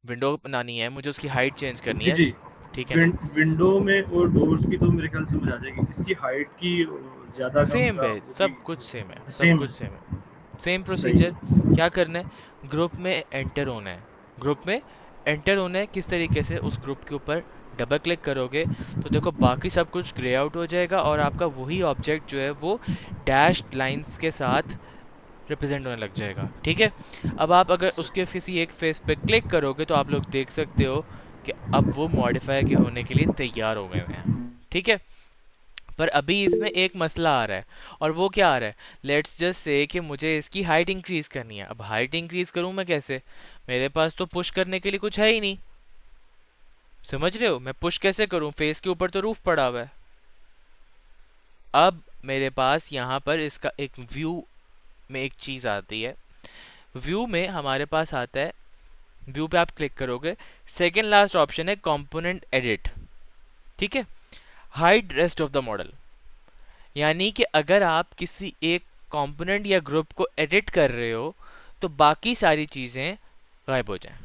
Speaker 1: विंडो बनानी है मुझे, उसकी हाइट चेंज करनी
Speaker 7: जी,
Speaker 1: है,
Speaker 7: जी।
Speaker 1: ठीक है ना?
Speaker 7: विंडो में और डोर्स की तो मेरे ख्याल से समझ आ जाएगी। इसकी हाइट की ज़्यादा कम
Speaker 1: सेम
Speaker 7: का
Speaker 1: है,
Speaker 7: वो भी
Speaker 1: सब कुछ सेम है, सब
Speaker 7: सेम
Speaker 1: कुछ
Speaker 7: है।
Speaker 1: सेम है, सेम
Speaker 7: सही
Speaker 1: प्रोसीजर।
Speaker 7: है।
Speaker 1: क्या करना है? ग्रुप में एंटर होना है, ग्रुप में एंटर होना है। किस तरीके से? उस ग्रुप के ऊपर डबल क्लिक करोगे तो देखो बाकी सब कुछ ग्रे आउट हो जाएगा और आपका वही ऑब्जेक्ट जो है वो डैश्ड लाइंस के साथ रिप्रेजेंट होने लग जाएगा, ठीक है? अब आप अगर उसके किसी एक फेस पे क्लिक करोगे तो आप लोग देख सकते हो कि अब वो मॉडिफाई के होने के लिए तैयार हो गए हैं, ठीक है? पर अभी इसमें एक मसला आ रहा है, और वो क्या आ रहा है, लेट्स जस्ट से कि मुझे इसकी हाइट इंक्रीज करनी है। अब हाइट इंक्रीज करूं मैं कैसे, मेरे पास तो पुश करने के लिए कुछ है ही नहीं। समझ रहे हो, मैं पुश कैसे करूं, फेस के ऊपर तो रूफ पड़ा हुआ है। अब मेरे पास यहाँ पर इसका एक व्यू में एक चीज़ आती है। व्यू में हमारे पास आता है, व्यू पे आप क्लिक करोगे, सेकेंड लास्ट ऑप्शन है कंपोनेंट एडिट। ठीक है, hide rest of the model, यानी कि अगर आप किसी एक कंपोनेंट या ग्रुप को एडिट कर रहे हो तो बाकी सारी चीज़ें गायब हो जाएं।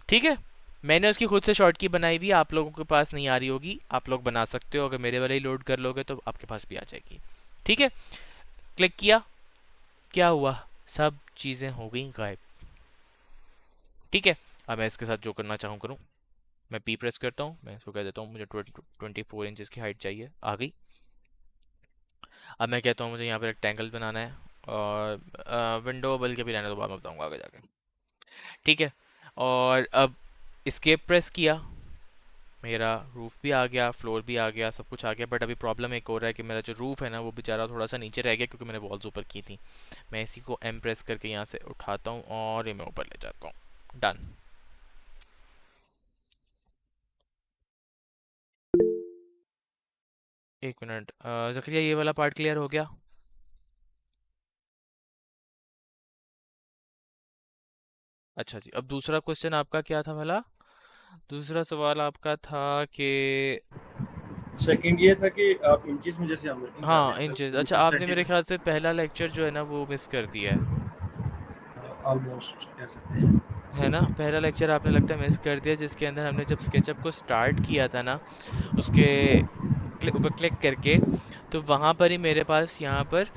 Speaker 1: ठीक है, मैंने उसकी खुद से शॉर्ट की बनाई हुई है, आप लोगों के पास नहीं आ रही होगी, आप लोग बना सकते हो, अगर मेरे वाले ही लोड कर लोगे तो आपके पास भी आ जाएगी। ठीक है, क्लिक किया, क्या हुआ, सब चीज़ें हो गई गायब। ठीक है, अब मैं इसके साथ जो करना चाहूँ करूँ, मैं पी प्रेस करता हूँ, मैं इसको कह देता हूँ मुझे 24 इंचेस की हाइट चाहिए, आ गई। अब मैं कहता हूँ मुझे यहाँ पर रेक्टेंगल बनाना है, और विंडो बल के भी रहने, तो बाद में बताऊँगा आगे जाके। ठीक है, और अब escape प्रेस किया, मेरा रूफ भी आ गया, फ्लोर भी आ गया, सब कुछ आ गया। बट अभी प्रॉब्लम एक हो रहा है कि मेरा जो रूफ है ना वो बेचारा थोड़ा सा नीचे रह गया, क्योंकि मैंने वॉल्स ऊपर की थी। मैं इसी को एम प्रेस करके यहाँ से उठाता हूँ और ये मैं ऊपर ले जाता हूँ। डन। एक मिनट, जकरिया ये वाला पार्ट क्लियर हो गया? अच्छा जी, अब दूसरा क्वेश्चन आपका क्या था भला? दूसरा सवाल आपका था कि
Speaker 7: सेकंड ये था कि आप इंचेस में जैसे हम वर्किंग कर
Speaker 1: हाँ,
Speaker 7: रहे हैं
Speaker 1: इंचेस। अच्छा,
Speaker 7: मीटर
Speaker 1: आपने मेरे ख्याल
Speaker 7: सेंटीमीटर,
Speaker 1: से पहला लेक्चर जो है ना वो मिस कर दिया
Speaker 7: ऑलमोस्ट कह सकते हैं।
Speaker 1: है ना? पहला लेक्चर आपने लगता है मिस कर दिया, जिसके अंदर हमने जब स्केचअप को स्टार्ट किया था ना, उसके ऊपर क्लिक करके, तो वहाँ पर ही मेरे पास यहाँ पर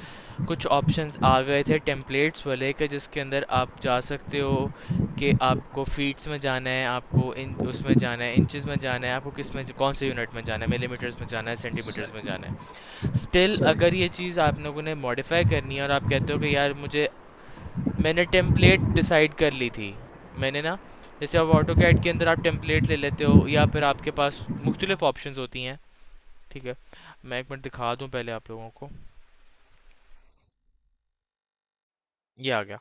Speaker 1: कुछ ऑप्शंस आ गए थे टेम्पलेट्स वाले के, जिसके अंदर आप जा सकते हो कि आपको फीट्स में जाना है, आपको इन उसमें जाना है, इंचेस में जाना है, आपको किस में, कौन से यूनिट में जाना है, मिलीमीटर्स में जाना है, सेंटीमीटर्स में जाना है। स्टिल
Speaker 7: सही।
Speaker 1: अगर ये चीज़ आप लोगों ने मॉडिफाई करनी है और आप कहते हो कि यार मुझे, मैंने टेम्पलेट डिसाइड कर ली थी, मैंने ना, जैसे अब ऑटो कैड के अंदर आप टेम्पलेट ले लेते हो, या फिर आपके पास मुख्तलिफ ऑप्शंस होती हैं। ठीक है, मैं एक मिनट दिखा दूं पहले आप लोगों को। ये आ गया,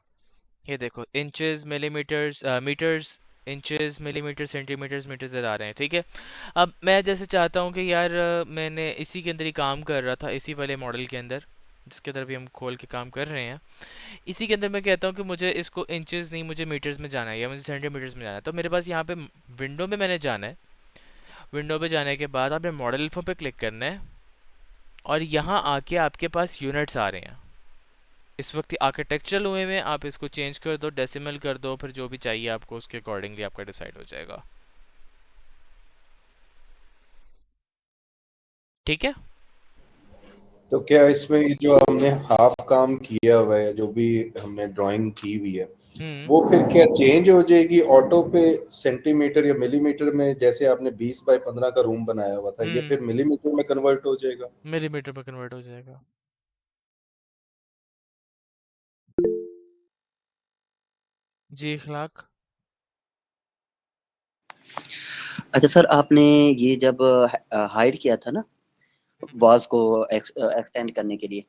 Speaker 1: ये देखो, inches, millimetres, metres, inches, millimetre, centimetres, metres आ रहे हैं। ठीक है, अब मैं जैसे चाहता हूँ कि यार मैंने इसी के अंदर ही काम कर रहा था, इसी वाले मॉडल के अंदर जिसके अंदर भी हम खोल के काम कर रहे हैं, इसी के अंदर मैं कहता हूँ कि मुझे इसको इंचेस नहीं, मुझे मीटर्स में जाना है, या मुझे सेंटीमीटर्स में जाना है। तो मेरे पास यहाँ पे विंडो में मैंने जाना है, विंडो पे जाने के बाद आपने मॉडल इन्फो पे क्लिक करना है, और यहाँ आके आपके पास यूनिट्स आ रहे हैं। इस वक्त आर्किटेक्चरल हुए में आप इसको चेंज कर दो, डेसिमल कर दो, फिर जो भी चाहिए आपको उसके अकॉर्डिंगली आपका डिसाइड हो जाएगा। ठीक है।
Speaker 6: तो क्या इसमें ये जो हमने हाफ काम किया हुआ है, जो भी हमने ड्राइंग की हुई है,
Speaker 1: हम्म।
Speaker 6: वो फिर क्या चेंज हो जाएगी ऑटो पे सेंटीमीटर या मिलीमीटर में? जैसे आपने 20 बाय 15 का रूम बनाया हुआ था, ये फिर मिलीमीटर में कन्वर्ट हो जाएगा?
Speaker 1: मिलीमीटर में कन्वर्ट हो जाएगा। जी इखलाक।
Speaker 5: अच्छा सर, आपने ये जब हाइड किया था ना वॉल्स को एक्सटेंड करने के लिए,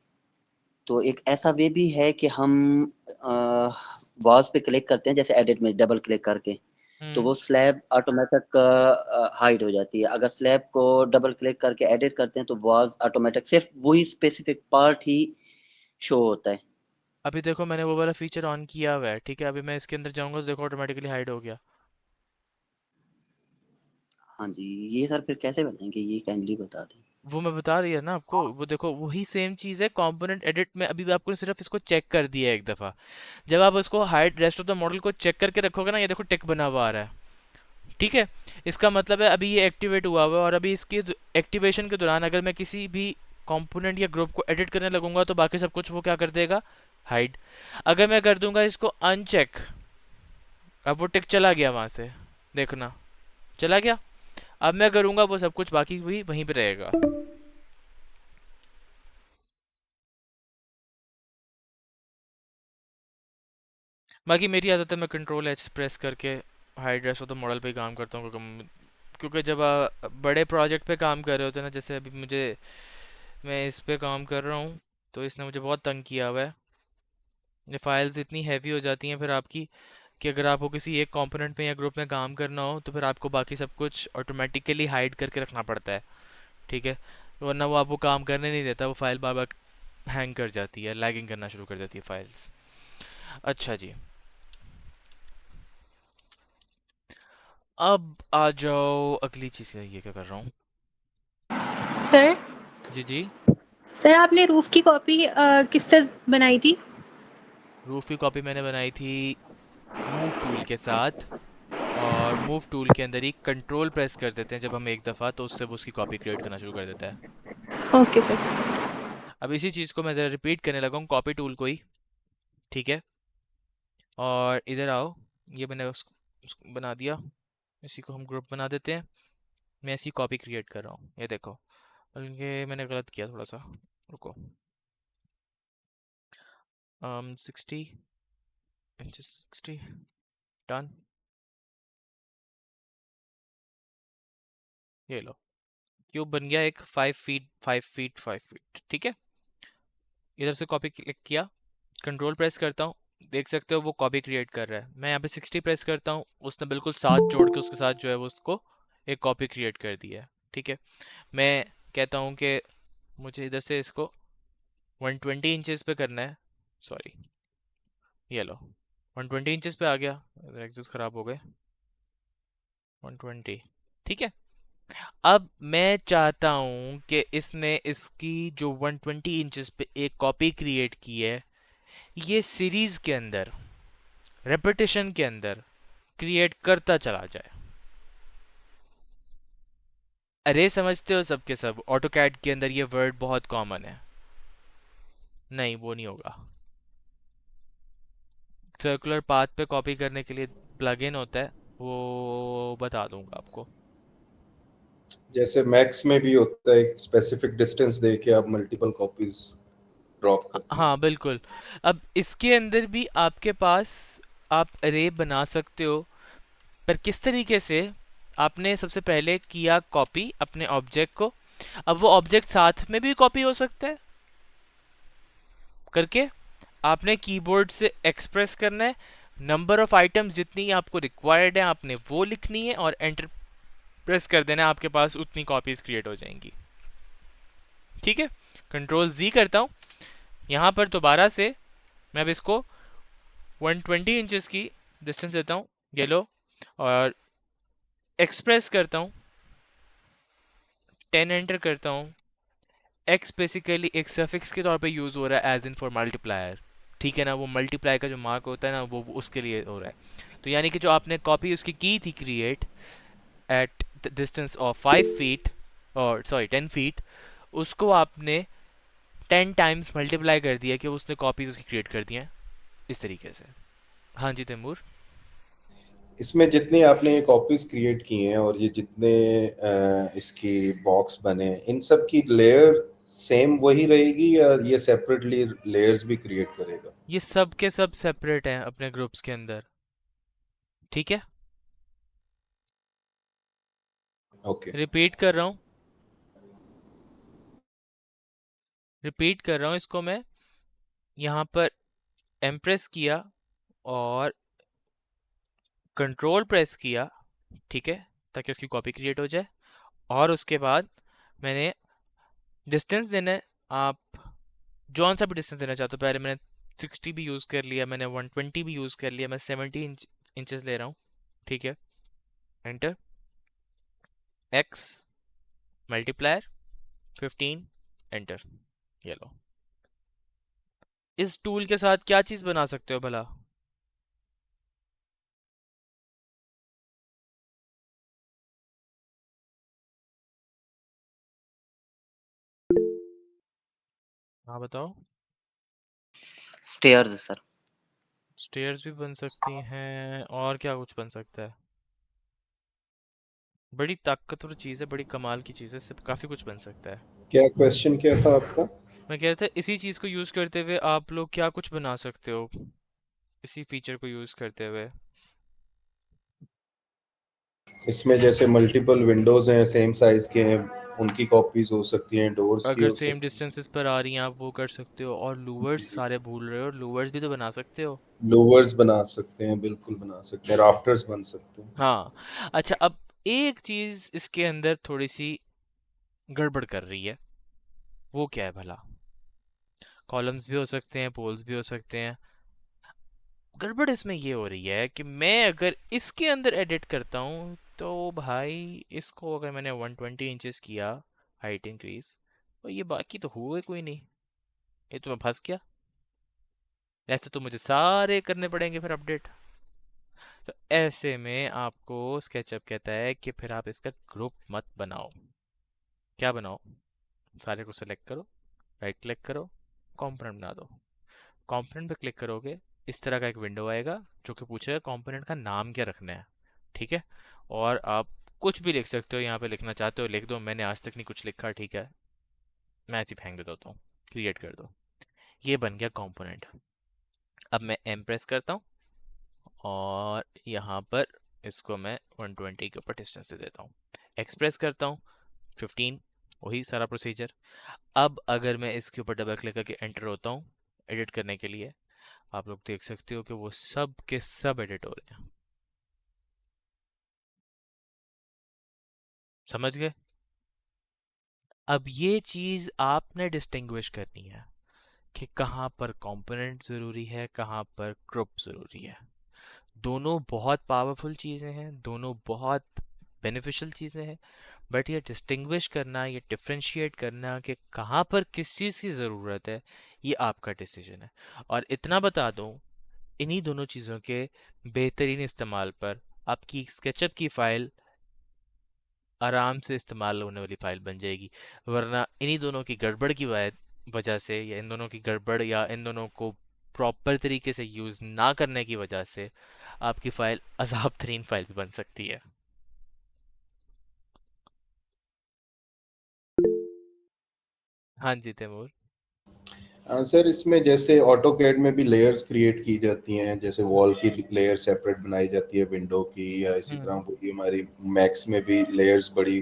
Speaker 5: तो एक ऐसा वे भी है कि हम वॉल्स पे क्लिक करते हैं, जैसे एडिट में डबल क्लिक करके, तो
Speaker 1: हम्म।
Speaker 5: वो स्लैब ऑटोमेटिक हाइड हो जाती है। अगर स्लैब को डबल क्लिक करके एडिट करते हैं तो वॉल्स ऑटोमेटिक सिर्फ वही स्पेसिफिक पार्ट ही शो होता है।
Speaker 1: अभी देखो मैंने वो वाला फीचर ऑन किया हुआ है। ठीक है, अभी मैं इसके अंदर जाऊंगा तो देखो ऑटोमेटिकली हाइड हो गया।
Speaker 5: हाँ जी, ये सर फिर कैसे बनाएंगे, ये काइंडली बता दें।
Speaker 1: वो मैं बता रही है ना आपको, वो देखो वही सेम चीज़ है कंपोनेंट एडिट में। अभी भी आपको सिर्फ इसको चेक कर दिया है एक दफ़ा। जब आप उसको hide rest of the model को चेक करके रखोगे ना, ये देखो टिक बना हुआ आ रहा है। ठीक है, इसका मतलब है अभी ये एक्टिवेट हुआ हुआ है, और अभी इसके एक्टिवेशन के दौरान अगर मैं किसी भी कंपोनेंट या ग्रुप को एडिट करने लगूंगा तो बाकी सब कुछ वो क्या कर देगा, हाइड। अगर मैं कर दूंगा इसको अनचेक, अब वो टिक चला गया वहां से, देखना चला गया। अब मैं करूंगा वो सब कुछ बाकी भी वहीं पे रहेगा। बाकी मेरी आदत है मैं कंट्रोल एच प्रेस करके hide rest of the model पे ही काम करता हूँ, क्योंकि क्योंकि जब बड़े प्रोजेक्ट पे काम कर रहे होते हैं ना, जैसे अभी मैं इस पे काम कर रहा हूँ, तो इसने मुझे बहुत तंग किया हुआ है। ये फाइल्स इतनी हैवी हो जाती हैं फिर आपकी, कि अगर आपको किसी एक कंपोनेंट में या ग्रुप में काम करना हो तो फिर आपको बाकी सब कुछ ऑटोमेटिकली हाइड करके रखना पड़ता है। ठीक है, वरना वो आपको काम करने नहीं देता, वो फाइल बार बार हैंग कर जाती है, लैगिंग करना शुरू कर देती है फाइल्स। अच्छा जी, अब आ जाओ अगली चीज़। ये क्या कर रहा हूँ?
Speaker 8: सर
Speaker 1: जी जी।
Speaker 8: सर आपने रूफ की कॉपी किससे बनाई थी?
Speaker 1: रूफ की कॉपी मैंने बनाई थी मूव टूल के साथ, और मूव टूल के अंदर ही कंट्रोल प्रेस कर देते हैं जब हम एक दफ़ा, तो उससे वो उसकी कॉपी क्रिएट करना शुरू कर देता है।
Speaker 8: Okay sir.
Speaker 1: अब इसी चीज़ को मैं ज़रा रिपीट करने लगा हूँ, कॉपी टूल को ही। ठीक है, और इधर आओ, ये मैंने उसको बना दिया, इसी को हम ग्रुप बना देते हैं। मैं ऐसी कॉपी क्रिएट कर रहा हूँ, ये देखो, बल्कि मैंने गलत किया थोड़ा सा, रुको। 60 इंचेस, 60 डन। ये लो, क्यूब बन गया एक 5 फीट 5 फीट 5 फीट। ठीक है, इधर से कॉपी क्लिक किया, कंट्रोल प्रेस करता हूँ, देख सकते हो वो कॉपी क्रिएट कर रहा है। मैं यहाँ पे 60 प्रेस करता हूँ, उसने बिल्कुल साथ जोड़ के उसके साथ जो है वो उसको एक कॉपी क्रिएट कर दिया है। ठीक है, मैं कहता हूँ कि मुझे इधर से इसको 120 इंचेस पे करना है। सॉरी, ये लो 120 इंचेस पे आ गया, एक्सेस ख़राब हो गए। 120, ठीक है। अब मैं चाहता हूँ कि इसने इसकी जो 120 इंचेस पे एक कॉपी क्रिएट की है, ये सीरीज़ के अंदर रेपिटेशन के अंदर क्रिएट करता चला जाए। अरे समझते हो सबके सब, ऑटोकैड के अंदर ये वर्ड बहुत कॉमन है। नहीं, वो नहीं होगा। सर्कुलर पाथ पे कॉपी करने के लिए प्लगइन होता है, वो बता दूंगा आपको।
Speaker 6: जैसे मैक्स में भी होता है, एक स्पेसिफिक डिस्टेंस दे के आप मल्टीपल कॉपीज ड्रॉप करते हैं।
Speaker 1: हाँ बिल्कुल। अब इसके अंदर भी आपके पास आप अरे बना सकते हो, पर किस तरीके से? आपने सबसे पहले किया कॉपी अपने ऑब्जेक्ट को, अब वो ऑब्जेक्ट साथ में भी कॉपी हो सकता है करके आपने कीबोर्ड से एक्सप्रेस करना है, नंबर ऑफ आइटम्स जितनी आपको रिक्वायर्ड है आपने वो लिखनी है, और एंटर प्रेस कर देना है, आपके पास उतनी कॉपीज क्रिएट हो जाएंगी। ठीक है, कंट्रोल जी करता हूँ यहाँ पर दोबारा से। मैं अब इसको 120 इंचेस की डिस्टेंस देता हूँ, ये लो, और एक्सप्रेस करता हूँ, 10 एंटर करता हूँ। एक्स बेसिकली एक सफिक्स के तौर पे यूज़ हो रहा है एज इन फॉर मल्टीप्लायर। ठीक है ना, वो मल्टीप्लाई का जो मार्क होता है ना, वो उसके लिए हो रहा है। तो यानी कि जो आपने कॉपी उसकी की थी create at distance of 5 feet, और सॉरी 10 फीट, उसको आपने 10 टाइम्स मल्टीप्लाई कर दिया कि उसने कॉपीज उसकी क्रिएट कर दी हैं इस तरीके से। हाँ जी तैमूर।
Speaker 6: इसमें जितनी आपने ये कॉपीज क्रिएट की हैं और ये जितने इसकी बॉक्स बने हैं, इन सब की लेयर सेम वही रहेगी या ये सेपरेटली लेयर्स भी क्रिएट करेगा?
Speaker 1: ये सब के सब सेपरेट हैं अपने ग्रुप्स के अंदर। ठीक है,
Speaker 6: ओके।
Speaker 1: रिपीट कर रहा हूँ, रिपीट कर रहा हूँ इसको मैं। यहाँ पर एम्प्रेस किया और कंट्रोल प्रेस किया, ठीक है, ताकि उसकी कॉपी क्रिएट हो जाए। और उसके बाद मैंने डिस्टेंस देना है, आप जौन सा भी डिस्टेंस देना चाहते हो। पहले मैंने 60 भी यूज़ कर लिया, मैंने 120 भी यूज़ कर लिया, मैं 70 इंचेस ले रहा हूँ। ठीक है, एंटर, एक्स मल्टीप्लायर 15, एंटर। ये लो, इस टूल के साथ क्या चीज़ बना सकते हो भला? हाँ बताओ।
Speaker 5: Stairs sir.
Speaker 1: स्टेयर्स भी बन सकती हैं, और क्या कुछ बन सकता है? बड़ी ताकतवर चीज़ है, बड़ी कमाल की चीज़ है, इससे काफ़ी कुछ बन सकता है।
Speaker 6: क्या क्वेश्चन क्या था आपका?
Speaker 1: मैं कह रहा था इसी चीज़ को यूज़ करते हुए आप लोग क्या कुछ बना सकते हो, इसी फीचर को यूज़ करते हुए।
Speaker 6: इसमें जैसे मल्टीपल विंडोज हैं, सेम साइज के हैं, उनकी कॉपीज हो सकती हैं, डोर्स की
Speaker 1: अगर
Speaker 6: हो
Speaker 1: सेम
Speaker 6: सकती
Speaker 1: डिस्टेंसेस पर आ रही हैं आप वो कर सकते हो, और
Speaker 6: हैं।
Speaker 1: लूवर्स सारे भूल रहे हो, लूवर्स भी तो बना सकते हो।
Speaker 6: लोअर्स बना सकते हैं, बिल्कुल बना सकते हैं, राफ्टर्स बन सकते हैं।
Speaker 1: हाँ। अच्छा, अब एक चीज इसके अंदर थोड़ी सी गड़बड़ कर रही है, वो क्या है भला? कॉलम्स भी हो सकते हैं, पोल्स भी हो सकते हैं। गड़बड़ इसमें ये हो रही है कि मैं अगर इसके अंदर एडिट करता हूँ तो भाई, इसको अगर मैंने 120 इंचेस किया हाइट इंक्रीज, तो ये बाकी तो हुए कोई नहीं, ये तो मैं फंस गया। ऐसे तो मुझे सारे करने पड़ेंगे फिर अपडेट। तो ऐसे में आपको स्केचअप कहता है कि फिर आप इसका ग्रुप मत बनाओ। क्या बनाओ? सारे को सेलेक्ट करो, राइट क्लिक करो, कंपोनेंट बना दो। कंपोनेंट पे क्लिक करोगे, इस तरह का एक विंडो आएगा जो कि पूछेगा कंपोनेंट का नाम क्या रखना है। ठीक है, और आप कुछ भी लिख सकते हो, यहाँ पे लिखना चाहते हो लिख दो, मैंने आज तक नहीं कुछ लिखा, ठीक है, मैं ऐसे ही फेंक देता हूँ, क्रिएट कर दो। ये बन गया कंपोनेंट। अब मैं एम प्रेस करता हूँ और यहाँ पर इसको मैं 120 के ऊपर डिस्टेंस दे देता हूँ, एक्सप्रेस करता हूँ 15, वही सारा प्रोसीजर। अब अगर मैं इसके ऊपर डबल क्लिक करके एंटर होता हूँ एडिट करने के लिए, आप लोग देख सकते हो कि वो सब के सब एडिट हो रहे हैं। समझ गए? अब ये चीज़ आपने डिस्टिंग्विश करनी है कि कहाँ पर कंपोनेंट ज़रूरी है, कहाँ पर ग्रुप ज़रूरी है। दोनों बहुत पावरफुल चीज़ें हैं, दोनों बहुत बेनिफिशियल चीज़ें हैं, बट ये डिस्टिंग्विश करना, ये डिफरेंशिएट करना कि कहाँ पर किस चीज़ की ज़रूरत है, ये आपका डिसीजन है। और इतना बता दूं, इन्हीं दोनों चीज़ों के बेहतरीन इस्तेमाल पर आपकी स्केचअप की फ़ाइल आराम से इस्तेमाल होने वाली फ़ाइल बन जाएगी। वरना इन्हीं दोनों की गड़बड़ की वजह से, या इन दोनों की गड़बड़, या इन दोनों को प्रॉपर तरीके से यूज़ ना करने की वजह से आपकी फ़ाइल अजाब तरीन फ़ाइल भी बन सकती है। हाँ जी तैमूर।
Speaker 6: सर इसमें जैसे ऑटो कैड में भी लेयर्स क्रिएट की जाती हैं, जैसे वॉल की लेयर सेपरेट बनाई जाती है विंडो की, या इसी तरह
Speaker 1: हम्म।
Speaker 6: पूरी हमारी मैक्स में भी लेयर्स बड़ी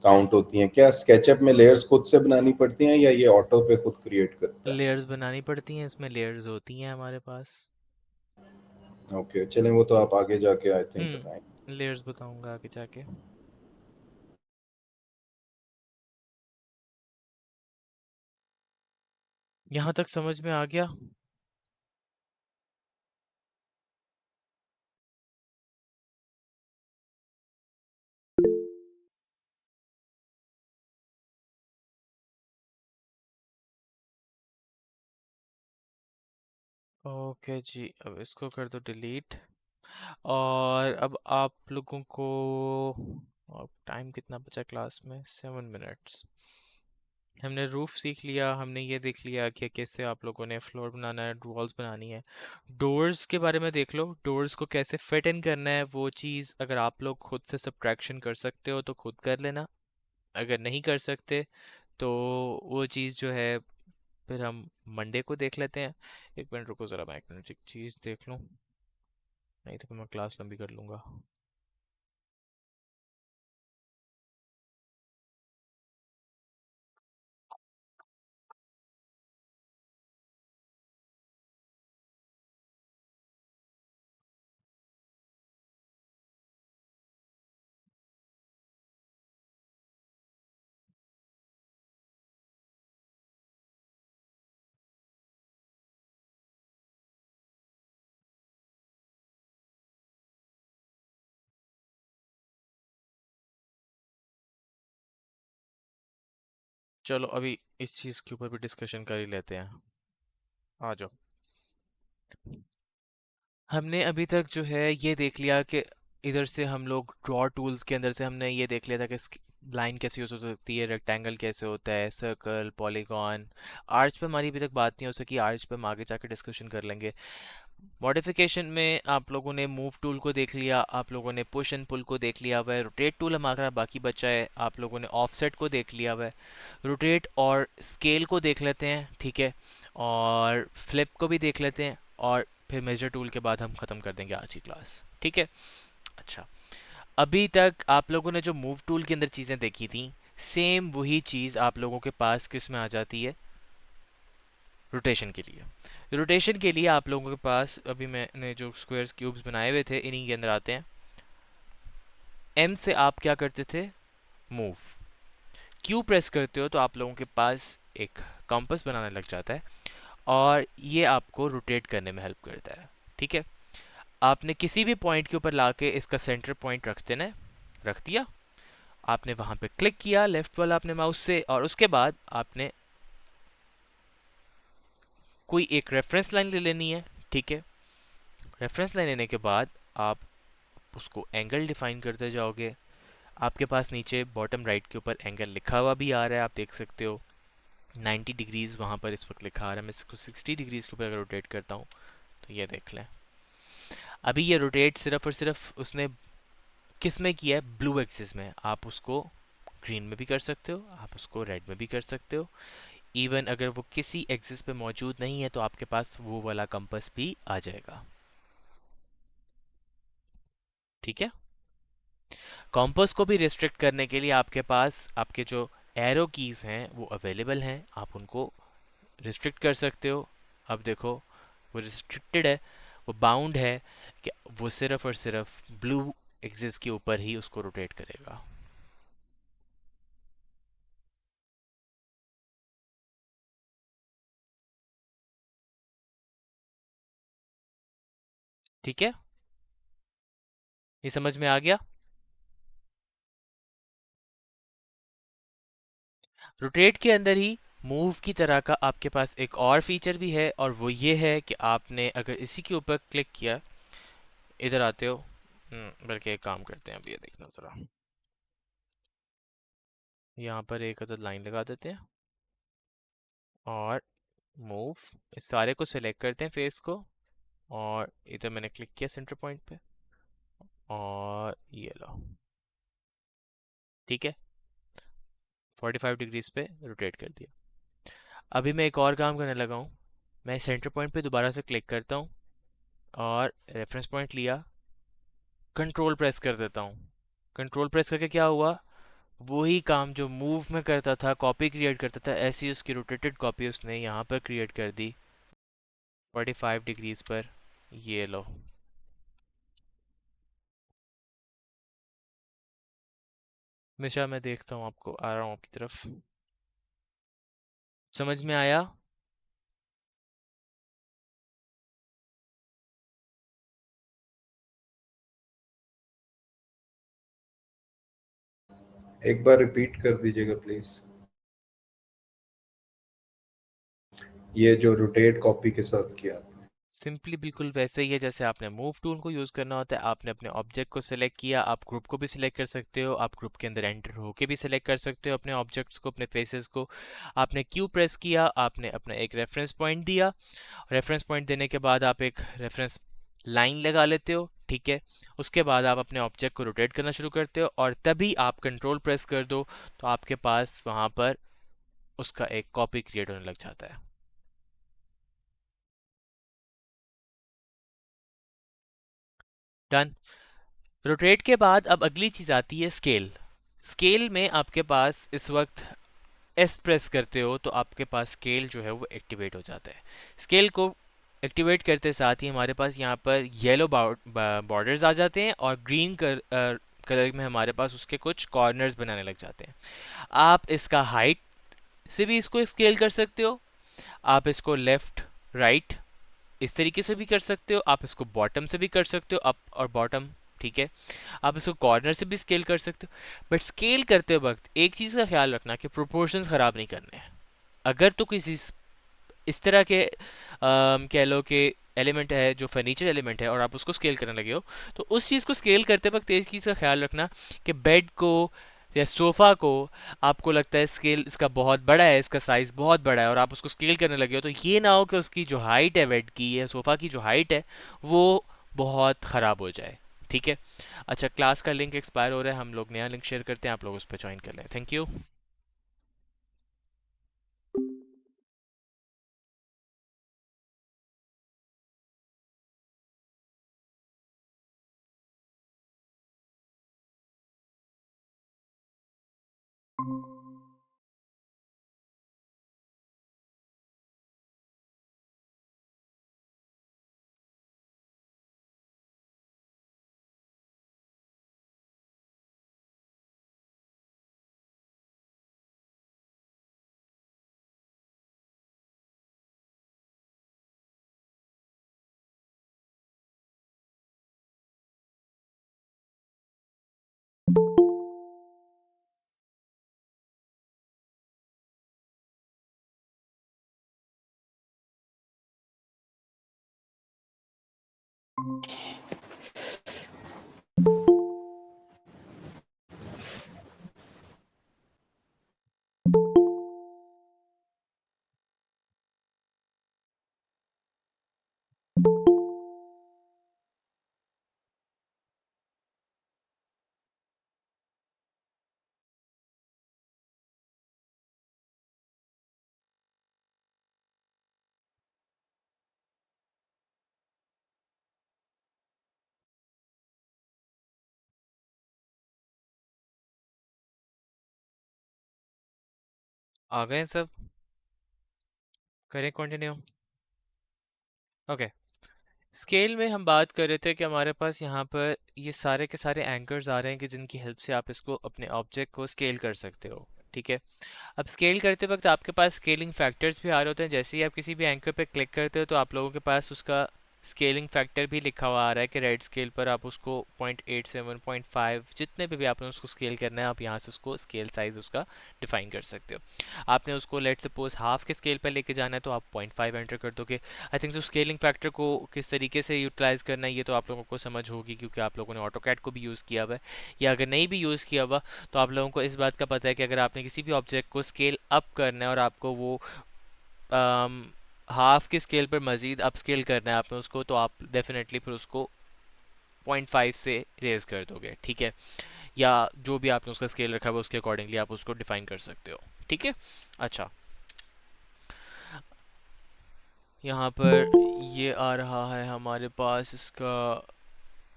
Speaker 6: काउंट होती हैं। क्या स्केचअप में लेयर्स खुद से बनानी पड़ती हैं या ये ऑटो पे खुद क्रिएट करता
Speaker 1: लेयर्स बनानी पड़ती हैं, इसमें लेयर्स होती हैं हमारे पास।
Speaker 6: है? ओके, चलें, वो तो आप आगे जाके आई थिंक बताएं।
Speaker 1: लेयर्स बताऊंगा आगे जाके। यहाँ तक समझ में आ गया? ओके जी, अब इसको कर दो डिलीट। और अब आप लोगों को, अब टाइम कितना बचा क्लास में? 7 मिनट्स। हमने रूफ सीख लिया, हमने ये देख लिया कि कैसे आप लोगों ने फ्लोर बनाना है, वॉल्स बनानी है। डोर्स के बारे में देख लो, डोर्स को कैसे फिट इन करना है, वो चीज़ अगर आप लोग खुद से सब्ट्रैक्शन कर सकते हो तो खुद कर लेना। अगर नहीं कर सकते तो वो चीज़ जो है फिर हम मंडे को देख लेते हैं। एक मिनट रुको ज़रा, मैं एक मिनट एक चीज़ देख लूँ, नहीं तो फिर मैं क्लास लंबी कर लूँगा। चलो अभी इस चीज़ के ऊपर भी डिस्कशन कर ही लेते हैं, आ जाओ। हमने अभी तक जो है ये देख लिया कि इधर से हम लोग ड्रॉ टूल्स के अंदर से हमने ये देख लिया था कि लाइन कैसे यूज़ हो सकती है, रेक्टेंगल कैसे होता है, सर्कल, पॉलीगॉन। आर्च पे हमारी अभी तक बात नहीं हो सकी, आर्च पे हम आगे जाके डिस्कशन कर लेंगे। मॉडिफिकेशन में आप लोगों ने मूव टूल को देख लिया, आप लोगों ने पुश एंड पुल को देख लिया हुआ है, रोटेट टूल हमारा बाकी बचा है, आप लोगों ने ऑफसेट को देख लिया हुआ है। रोटेट और स्केल को देख लेते हैं, ठीक है, और फ्लिप को भी देख लेते हैं, और फिर मेजर टूल के बाद हम ख़त्म कर देंगे आज की क्लास, ठीक है। अच्छा, अभी तक आप लोगों ने जो मूव टूल के अंदर चीज़ें देखी थी, सेम वही चीज़ आप लोगों के पास किस में आ जाती है, रोटेशन के लिए। रोटेशन के लिए आप लोगों के पास अभी मैंने जो स्क्वायर्स क्यूब्स बनाए हुए थे इन्हीं के अंदर आते हैं। एम से आप क्या करते थे, मूव। क्यू प्रेस करते हो तो आप लोगों के पास एक कंपास बनाने लग जाता है और ये आपको रोटेट करने में हेल्प करता है। ठीक है, आपने किसी भी पॉइंट के ऊपर लाके इसका सेंटर पॉइंट रख देना, रख दिया, आपने वहां पे क्लिक किया लेफ्ट वाला अपने माउस से, और उसके बाद आपने कोई एक रेफरेंस लाइन ले लेनी है। ठीक है, रेफरेंस लाइन लेने के बाद आप उसको एंगल डिफाइन करते जाओगे। आपके पास नीचे बॉटम राइट के ऊपर एंगल लिखा हुआ भी आ रहा है, आप देख सकते हो 90 डिग्रीज वहाँ पर इस वक्त लिखा आ रहा है। मैं इसको 60 डिग्रीज के ऊपर अगर रोटेट करता हूँ तो ये देख लें, अभी ये रोटेट सिर्फ और सिर्फ उसने किस में किया है, ब्लू एक्सिस में। आप उसको ग्रीन में भी कर सकते हो, आप उसको रेड में भी कर सकते हो। इवन अगर वो किसी एक्सिस पे मौजूद नहीं है तो आपके पास वो वाला कंपास भी आ जाएगा। ठीक है, कंपास को भी रिस्ट्रिक्ट करने के लिए आपके पास आपके जो एरो कीज हैं वो अवेलेबल हैं, आप उनको रिस्ट्रिक्ट कर सकते हो। अब देखो वो रिस्ट्रिक्टेड है, वो बाउंड है कि वो सिर्फ और सिर्फ ब्लू एक्सिस के ऊपर ही उसको रोटेट करेगा। ठीक है, ये समझ में आ गया। रोटेट के अंदर ही मूव की तरह का आपके पास एक और फीचर भी है, और वो ये है कि आपने अगर इसी के ऊपर क्लिक किया, इधर आते हो, बल्कि एक काम करते हैं, अब ये देखना ज़रा, यहाँ पर एक अदद लाइन लगा देते हैं और मूव, इस सारे को सिलेक्ट करते हैं फेस को, और इधर मैंने क्लिक किया सेंटर पॉइंट पे, और ये लो। ठीक है, 45 डिग्रीज पे रोटेट कर दिया। अभी मैं एक और काम करने लगा हूँ, मैं सेंटर पॉइंट पे दोबारा से क्लिक करता हूँ और रेफरेंस पॉइंट लिया, कंट्रोल प्रेस कर देता हूँ। कंट्रोल प्रेस करके क्या हुआ, वही काम जो मूव में करता था, कॉपी क्रिएट करता था, ऐसी उसकी रोटेटेड कॉपी उसने यहाँ पर क्रिएट कर दी 45 डिग्रीज पर। ये लो, हमेशा मैं देखता हूँ, आपको आ रहा हूँ आपकी तरफ, समझ में आया।
Speaker 6: एक बार रिपीट कर दीजिएगा प्लीज, ये जो रोटेट कॉपी के साथ किया।
Speaker 1: सिंपली बिल्कुल वैसे ही है जैसे आपने मूव टूल को यूज़ करना होता है। आपने अपने ऑब्जेक्ट को सिलेक्ट किया, आप ग्रुप को भी सिलेक्ट कर सकते हो, आप ग्रुप के अंदर एंटर होके भी सिलेक्ट कर सकते हो अपने ऑब्जेक्ट्स को, अपने फेसेस को। आपने क्यू प्रेस किया, आपने अपना एक रेफरेंस पॉइंट दिया, रेफरेंस पॉइंट देने के बाद आप एक रेफरेंस लाइन लगा लेते हो। ठीक है, उसके बाद आप अपने ऑब्जेक्ट को रोटेट करना शुरू करते हो, और तभी आप कंट्रोल प्रेस कर दो तो आपके पास वहाँ पर उसका एक कॉपी क्रिएट होने लग जाता है। डन। रोटेट के बाद अब अगली चीज़ आती है स्केल। स्केल में आपके पास इस वक्त एस प्रेस करते हो तो आपके पास स्केल जो है वो एक्टिवेट हो जाता है। स्केल को एक्टिवेट करते साथ ही हमारे पास यहाँ पर येलो बॉर्डर्स आ जाते हैं, और ग्रीन कलर में हमारे पास उसके कुछ कॉर्नर्स बनाने लग जाते हैं। आप इसका हाइट से भी इसको स्केल कर सकते हो, आप इसको लेफ्ट राइट इस तरीके से भी कर सकते हो, आप इसको बॉटम से भी कर सकते हो, अप और बॉटम। ठीक है, आप इसको कॉर्नर से भी स्केल कर सकते हो, बट स्केल करते वक्त एक चीज़ का ख्याल रखना कि प्रोपोर्शंस ख़राब नहीं करने हैं। अगर तो किसी इस तरह के कह लो कि एलिमेंट है जो फर्नीचर एलिमेंट है और आप उसको स्केल करने लगे हो, तो उस चीज़ को स्केल करते वक्त एक चीज़ का ख्याल रखना कि बेड को या सोफ़ा को आपको लगता है स्केल इसका बहुत बड़ा है, इसका साइज़ बहुत बड़ा है, और आप उसको स्केल करने लगे हो, तो ये ना हो कि उसकी जो हाइट है बेड की या सोफ़ा की जो हाइट है वो बहुत ख़राब हो जाए। ठीक है, अच्छा, क्लास का लिंक एक्सपायर हो रहा है, हम लोग नया लिंक शेयर करते हैं, आप लोग उस पर ज्वाइन कर लें। Thank you. आ गए सब? करें कंटिन्यू? ओके। स्केल में हम बात कर रहे थे कि हमारे पास यहाँ पर ये सारे के सारे एंकर्स आ रहे हैं कि जिनकी हेल्प से आप इसको अपने ऑब्जेक्ट को स्केल कर सकते हो। ठीक है। अब स्केल करते वक्त आपके पास स्केलिंग फैक्टर्स भी आ रहे होते हैं। जैसे ही आप किसी भी एंकर पे क्लिक करते हो तो आप लोगों के पास उसका स्केलिंग फैक्टर भी लिखा हुआ आ रहा है कि रेड स्केल पर आप उसको 0.87 0.5 जितने पे भी आपने उसको स्केल करना है आप यहाँ से उसको स्केल साइज उसका डिफाइन कर सकते हो। आपने उसको लेट सपोज हाफ के स्केल पर लेके जाना है तो आप 0.5 एंटर कर दोगे। आई थिंक जो स्केलिंग फैक्टर को किस तरीके से यूटिलाइज करना है ये तो आप लोगों को समझ होगी क्योंकि आप लोगों ने ऑटोकैड को भी यूज़ किया हुआ है, या अगर नहीं भी यूज़ किया हुआ तो आप लोगों को इस बात का पता है कि अगर आपने किसी भी ऑब्जेक्ट को स्केल अप करना है और आपको वो हाफ के स्केल पर मज़ीद अप स्केल करना है आपने उसको, तो आप डेफिनेटली फिर उसको 0.5 से रेज कर दोगे। ठीक है। या जो भी आपने उसका स्केल रखा है उसके अकॉर्डिंगली आप उसको डिफाइन कर सकते हो। ठीक है। अच्छा, यहाँ पर ये आ रहा है हमारे पास इसका।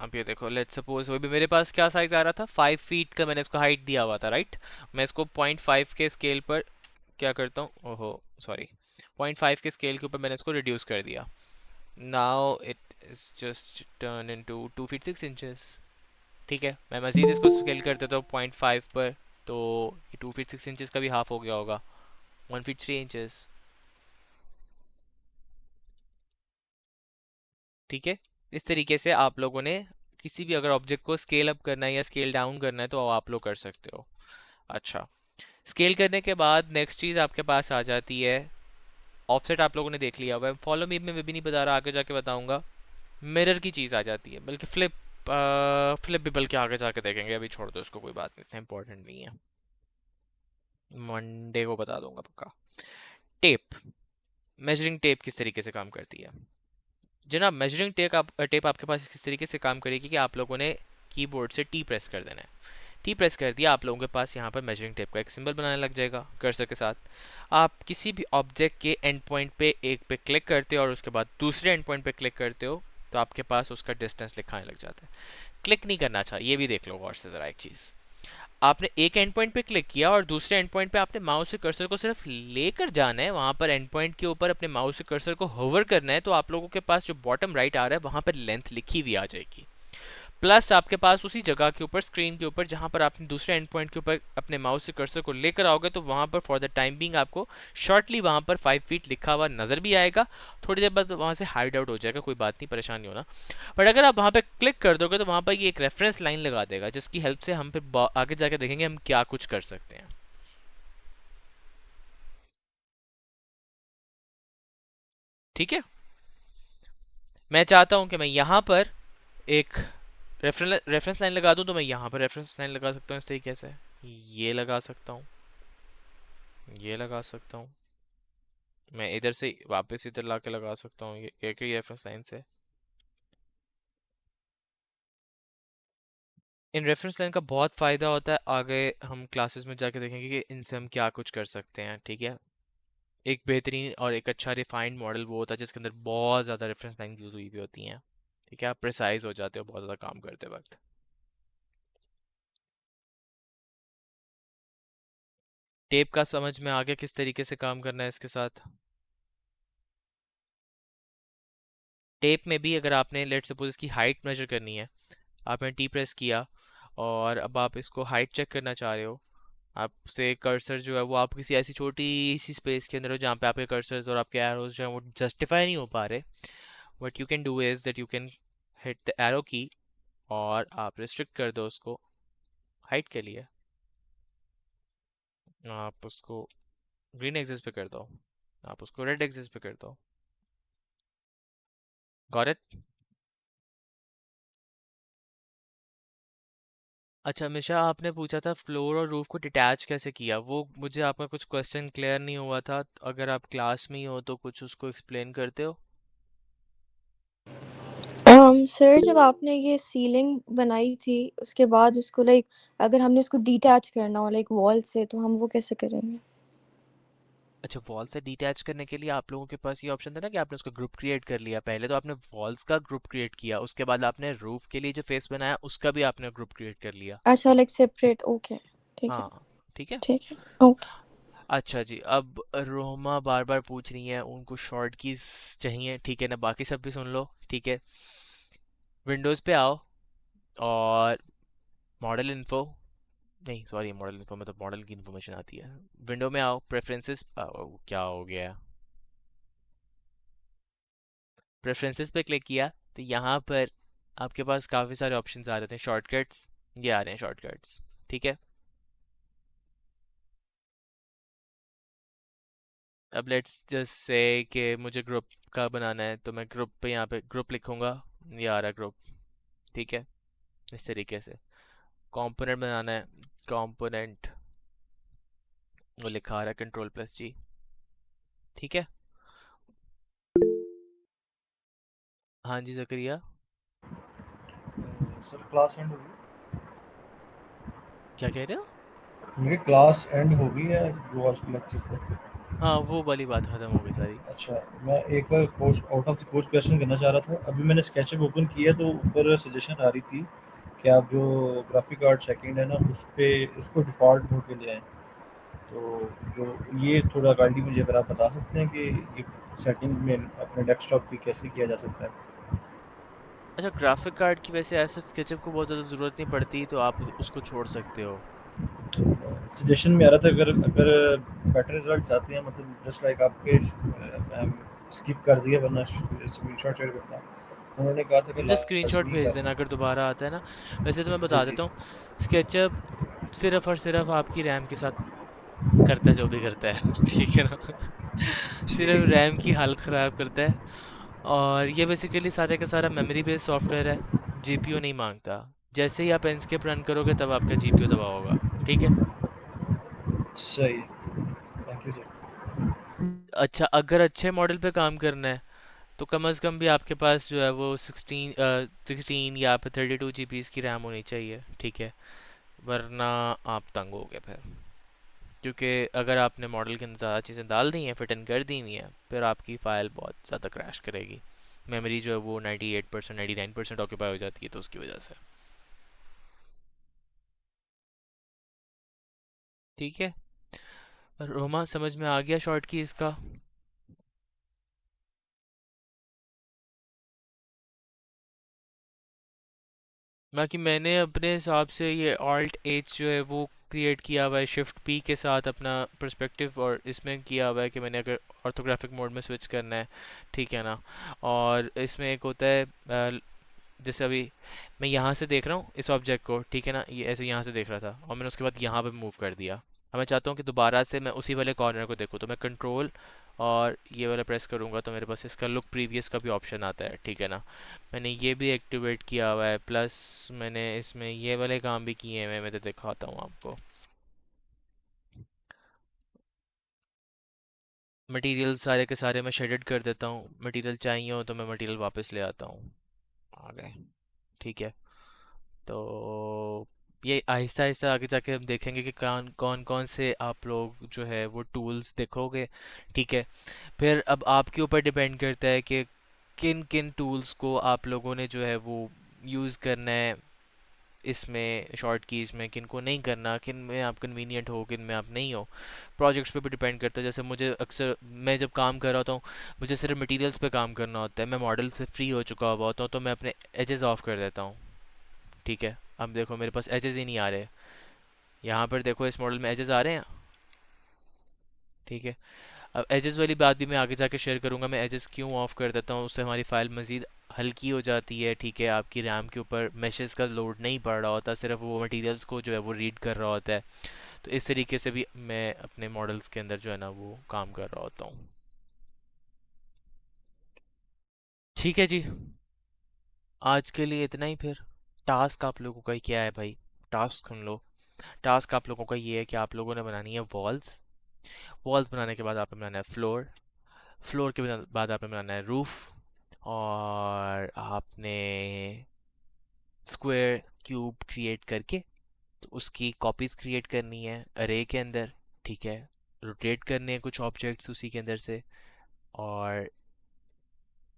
Speaker 1: अब ये देखो, लेट सपोज वो भी मेरे पास क्या साइज आ रहा था, 5 फीट का मैंने इसको हाइट दिया हुआ था, राइट। मैं इसको 0.5 के स्केल पर क्या करता हूँ, ओहो सॉरी, 0.5 के स्केल के ऊपर मैंने इसको रिड्यूस कर दिया। Now it is just turn into 2 feet 6 inches. ठीक है। मैं मजीद इसको स्केल कर देता हूँ 0.5 पर, तो ये 2 फीट 6 इंचेस का भी हाफ हो गया होगा, 1 फीट 3 इंचेस। ठीक है। इस तरीके से आप लोगों ने किसी भी अगर ऑब्जेक्ट को स्केल अप करना है या स्केल डाउन करना है तो आप लोग कर सकते हो। अच्छा, स्केल करने के बाद नेक्स्ट चीज़ आपके पास आ जाती है ऑफसेट। आप लोगों ने देख लिया हुआ है, फॉलो मी में मैं भी नहीं बता रहा, आगे जाके बताऊंगा। मिरर की चीज़ आ जाती है, बल्कि फ्लिप, फ्लिप भी बल्कि आगे जाके देखेंगे, अभी छोड़ दो इसको, कोई बात नहीं, इतना इंपॉर्टेंट नहीं है, मंडे को बता दूंगा पक्का। टेप, मेजरिंग टेप किस तरीके से काम करती है जनाब। मेजरिंग टेप आपके पास किस तरीके से काम करेगी कि आप लोगों ने कीबोर्ड से टी प्रेस कर देना है। टी प्रेस कर दिया, आप लोगों के पास यहाँ पर मेजरिंग टेप का एक सिंबल बनाने लग जाएगा कर्सर के साथ। आप किसी भी ऑब्जेक्ट के एंड पॉइंट पे एक पे क्लिक करते हो और उसके बाद दूसरे एंड पॉइंट पे क्लिक करते हो तो आपके पास उसका डिस्टेंस लिखाने लग जाता है। क्लिक नहीं करना चाहिए, ये भी देख लो गौर से ज़रा एक चीज़। आपने एक एंड पॉइंट पे क्लिक किया और दूसरे एंड पॉइंट पे आपने माउस से कर्सर को सिर्फ लेकर जाना है, वहां पर एंड पॉइंट के ऊपर अपने माउस से कर्सर को होवर करना है, तो आप लोगों के पास जो बॉटम राइट आ रहा है वहां पर लेंथ लिखी हुई आ जाएगी। प्लस आपके पास उसी जगह के ऊपर स्क्रीन के ऊपर जहां पर आपने दूसरे एंड पॉइंट के ऊपर अपने माउस से कर्सर को लेकर आओगे तो वहां पर फॉर द टाइम बिंग आपको शॉर्टली वहां पर 5 फीट लिखा हुआ नजर भी आएगा। थोड़ी देर बाद वहां से हाइड आउट हो जाएगा, कोई बात नहीं, परेशान नहीं होना। बट अगर आप वहां पे क्लिक कर दोगे तो वहां पर ये एक रेफरेंस लाइन लगा देगा जिसकी हेल्प से हम फिर आगे जाके देखेंगे हम क्या कुछ कर सकते हैं। ठीक है। मैं चाहता हूं कि मैं यहाँ पर एक रेफरेंस लाइन लगा दूं, तो मैं यहाँ पर रेफरेंस लाइन लगा सकता हूँ इस तरीके से, ये लगा सकता हूँ, ये लगा सकता हूँ, मैं इधर से वापस इधर ला के लगा सकता हूँ, ये एक ही रेफरेंस लाइन से। इन रेफरेंस लाइन का बहुत फ़ायदा होता है, आगे हम क्लासेस में जाके देखेंगे कि इनसे हम क्या कुछ कर सकते हैं। ठीक है। एक बेहतरीन और एक अच्छा रिफाइंड मॉडल वो होता है जिसके अंदर बहुत ज़्यादा रेफरेंस लाइन यूज़ हुई होती हैं। ठीक है। आप प्रिसाइज हो जाते हो बहुत ज़्यादा काम करते वक्त। टेप का समझ में आगे किस तरीके से काम करना है इसके साथ। टेप में भी अगर आपने लेट सपोज इसकी हाइट मेजर करनी है, आपने टी प्रेस किया और अब आप इसको हाइट चेक करना चाह रहे हो, आपसे कर्सर जो है वो आप किसी ऐसी छोटी सी स्पेस के अंदर हो जहाँ पे आपके कर्सर्स और आपके एरोज जो हैं वो जस्टिफाई नहीं हो पा रहे। What you can do is that you can hit the arrow की और आप रिस्ट्रिक्ट कर दो उसको हाइट के लिए, आप उसको ग्रीन एक्सिस पे कर दो, आप उसको रेड एक्सिस पे कर दो। Got it. अच्छा मिशा, आपने पूछा था फ्लोर और रूफ को डिटैच कैसे किया, वो मुझे आपका कुछ क्वेश्चन क्लियर नहीं हुआ था। तो अगर आप क्लास में ही हो तो कुछ उसको एक्सप्लेन करते हो।
Speaker 9: सर जब आपने ये सीलिंग बनाई थी उसके बाद उसको लाइक अगर हमने उसको डिटैच करना हो लाइक वॉल से तो हम वो कैसे करेंगे?
Speaker 1: अच्छा, वॉल से डिटैच करने के लिए आप लोगों के पास ये ऑप्शन था ना कि आपने उसका ग्रुप क्रिएट कर लिया। पहले तो आपने वॉल्स का ग्रुप क्रिएट किया, उसके बाद आपने रूफ के लिए जो फेस बनाया उसका भी आपने ग्रुप क्रिएट कर लिया।
Speaker 9: अच्छा लाइक सेपरेट, ओके ठीक है।
Speaker 1: हाँ, ठीक है।
Speaker 9: ठीक है ओके।
Speaker 1: अच्छा जी, अब रोमा बार बार पूछ रही हैं, उनको शॉर्ट कीज चाहिए, ठीक है ना। बाकी सब भी सुन लो, ठीक है। विंडोज़ पे आओ और मॉडल इन्फो, नहीं सॉरी, मॉडल इन्फो में तो मॉडल की इन्फॉर्मेशन आती है। विंडो में आओ, प्रेफरेंसेस, क्या हो गया, प्रेफरेंसेस पे क्लिक किया तो यहाँ पर आपके पास काफ़ी सारे ऑप्शंस आ रहे थे, शॉर्टकट्स, ये आ रहे हैं शॉर्टकट्स, ठीक है। अब लेट्स जस्ट से कि मुझे ग्रुप का बनाना है, तो मैं ग्रुप पे यहाँ पे ग्रुप लिखूंगा, ये आ रहा है ग्रुप, ठीक है। इस तरीके से कंपोनेंट बनाना है, कंपोनेंट, वो लिखा आ रहा है Ctrl+G, ठीक है। हाँ जी जकरिया,
Speaker 7: सर क्लास एंड होगी,
Speaker 1: क्या कह रहे हो?
Speaker 7: मेरी क्लास एंड हो गई है जो आज के लेक्चर थे।
Speaker 1: हाँ, वो वाली बात ख़त्म हो गई सारी।
Speaker 7: अच्छा, मैं एक बार course out of the course question करना चाह रहा था। अभी मैंने स्केचअप ओपन किया तो ऊपर सजेशन आ रही थी कि आप जो ग्राफिक कार्ड सेकंड है ना उस पे उसको डिफ़ॉल्ट मोड पे ले आएँ। तो जो ये थोड़ा काइंडली मुझे अगर आप बता सकते हैं कि ये सेटिंग में अपने डेस्कटॉप पे कैसे किया जा सकता है?
Speaker 1: अच्छा, ग्राफिक कार्ड की वैसे ऐसे स्केचअप को बहुत ज़्यादा ज़रूरत नहीं पड़ती, तो आप उसको छोड़ सकते हो।
Speaker 7: सजेशन में आ रहा था अगर अगर बेटर रिजल्ट चाहते हैं मतलब जस्ट लाइक आपके स्किप कर दिया वरना स्क्रीनशॉट शेयर करता। उन्होंने कहा था कि
Speaker 1: मुझे स्क्रीनशॉट
Speaker 7: लाजमी
Speaker 1: भेज देना
Speaker 7: आप
Speaker 1: अगर दोबारा आता है ना। वैसे तो मैं
Speaker 7: जी,
Speaker 1: बता
Speaker 7: जी।
Speaker 1: देता हूँ, स्केचअप सिर्फ और सिर्फ आपकी रैम के साथ करता है जो भी करता है ठीक है ना सिर्फ
Speaker 7: ठीक।
Speaker 1: रैम की हालत ख़राब करता है। और ये बेसिकली सारे का सारा मेमोरी बेस्ड सॉफ्टवेयर है, जीपीयू नहीं मांगता। जैसे ही आप एनस्केप रन करोगे तब आपका जीपीयू दबा होगा, ठीक है।
Speaker 7: सही। Thank you sir.
Speaker 1: अच्छा, अगर अच्छे मॉडल पे काम करना है तो कम से कम भी आपके पास जो है वो 16 या फिर 32 GB की रैम होनी चाहिए, ठीक है। वरना आप तंग हो गए फिर, क्योंकि अगर आपने मॉडल के अंदर ज़्यादा चीज़ें डाल दी हैं, फिट इन कर दी हुई हैं, फिर आपकी फ़ाइल बहुत ज़्यादा क्रैश करेगी। मेमोरी जो है वो 98% 99% ऑक्यूपाई हो जाती है, तो उसकी वजह से, ठीक है। रोमा, समझ में आ गया शॉर्ट की इसका? बाकी मैंने अपने हिसाब से ये ऑल्ट एच जो है वो क्रिएट किया हुआ है, शिफ्ट पी के साथ अपना पर्सपेक्टिव, और इसमें किया हुआ है कि मैंने अगर ऑर्थोग्राफिक मोड में स्विच करना है, ठीक है ना। और इसमें एक होता है जैसे अभी मैं यहाँ से देख रहा हूँ इस ऑब्जेक्ट को, ठीक है ना, ये ऐसे यहाँ से देख रहा था और मैंने उसके बाद यहाँ पे मूव कर दिया। अब मैं चाहता हूँ कि दोबारा से मैं उसी वाले कॉर्नर को देखूँ, तो मैं कंट्रोल और ये वाला प्रेस करूँगा तो मेरे पास इसका लुक प्रीवियस का भी ऑप्शन आता है, ठीक है ना। मैंने ये भी एक्टिवेट किया हुआ है, प्लस मैंने इसमें ये वाले काम भी किए हैं, मैं तो दिखाता हूँ आपको। मटेरियल सारे के सारे मैं शेडेड कर देता हूँ, मटेरियल चाहिए हो तो मैं मटेरियल वापस ले आता हूँ, आ गए, ठीक है। तो ये आहिस्ता आहिस्ता आगे जाके हम देखेंगे कि कौन कौन कौन से आप लोग जो है वो टूल्स देखोगे, ठीक है। फिर अब आपके ऊपर डिपेंड करता है कि किन किन टूल्स को आप लोगों ने जो है वो यूज़ करना है इसमें, शॉर्ट कीज़ में किन को नहीं करना, किन में आप कन्वीनियंट हो, किन में आप नहीं हो। प्रोजेक्ट्स पे भी डिपेंड करता है। जैसे मुझे अक्सर, मैं जब काम कर रहा होता हूँ, मुझे सिर्फ मटेरियल्स पे काम करना होता है, मैं मॉडल से फ्री हो चुका हुआ होता हूँ, तो मैं अपने एजेस ऑफ कर देता हूँ, ठीक है। अब देखो मेरे पास एजेस ही नहीं आ रहे, यहाँ पर देखो इस मॉडल में एजेस आ रहे हैं, ठीक है। अब एजेस वाली बात भी मैं आगे जाके शेयर करूँगा, मैं एजेस क्यों ऑफ कर देता हूँ, उससे हमारी फ़ाइल मज़ीद हल्की हो जाती है, ठीक है। आपकी रैम के ऊपर मैशेस का लोड नहीं पड़ रहा होता, सिर्फ वो मटेरियल्स को जो है वो रीड कर रहा होता है। तो इस तरीके से भी मैं अपने मॉडल्स के अंदर जो है ना वो काम कर रहा होता हूँ, ठीक है जी। आज के लिए इतना ही, फिर टास्क आप लोगों का ही क्या है भाई, टास्क सुन लो। टास्क आप लोगों का ये है कि आप लोगों ने बनानी है वॉल्स। वॉल्स बनाने के बाद आपने बनाना है फ्लोर। फ्लोर के बाद आपने बनाना है रूफ। और आपने स्क्वायर क्यूब क्रिएट करके तो उसकी कॉपीज क्रिएट करनी है अरे के अंदर। ठीक है, रोटेट करने हैं कुछ ऑब्जेक्ट्स उसी के अंदर से। और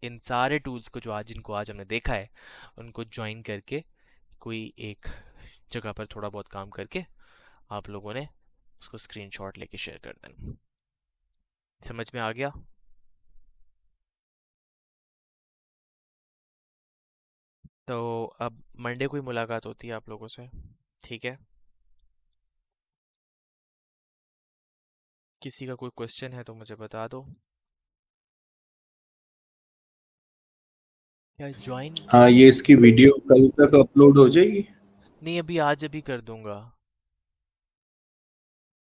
Speaker 1: इन सारे टूल्स को जो आज जिनको आज हमने देखा है उनको ज्वाइन करके कोई एक जगह पर थोड़ा बहुत काम करके आप लोगों ने उसको स्क्रीनशॉट लेके शेयर कर देना। समझ में आ गया? तो अब मंडे को ही मुलाकात होती है आप लोगों से, ठीक है? किसी का कोई क्वेश्चन है तो मुझे बता दो। क्या ज्वाइन
Speaker 6: हाँ, ये इसकी वीडियो कल तक अपलोड हो जाएगी?
Speaker 1: नहीं, अभी आज अभी कर दूंगा।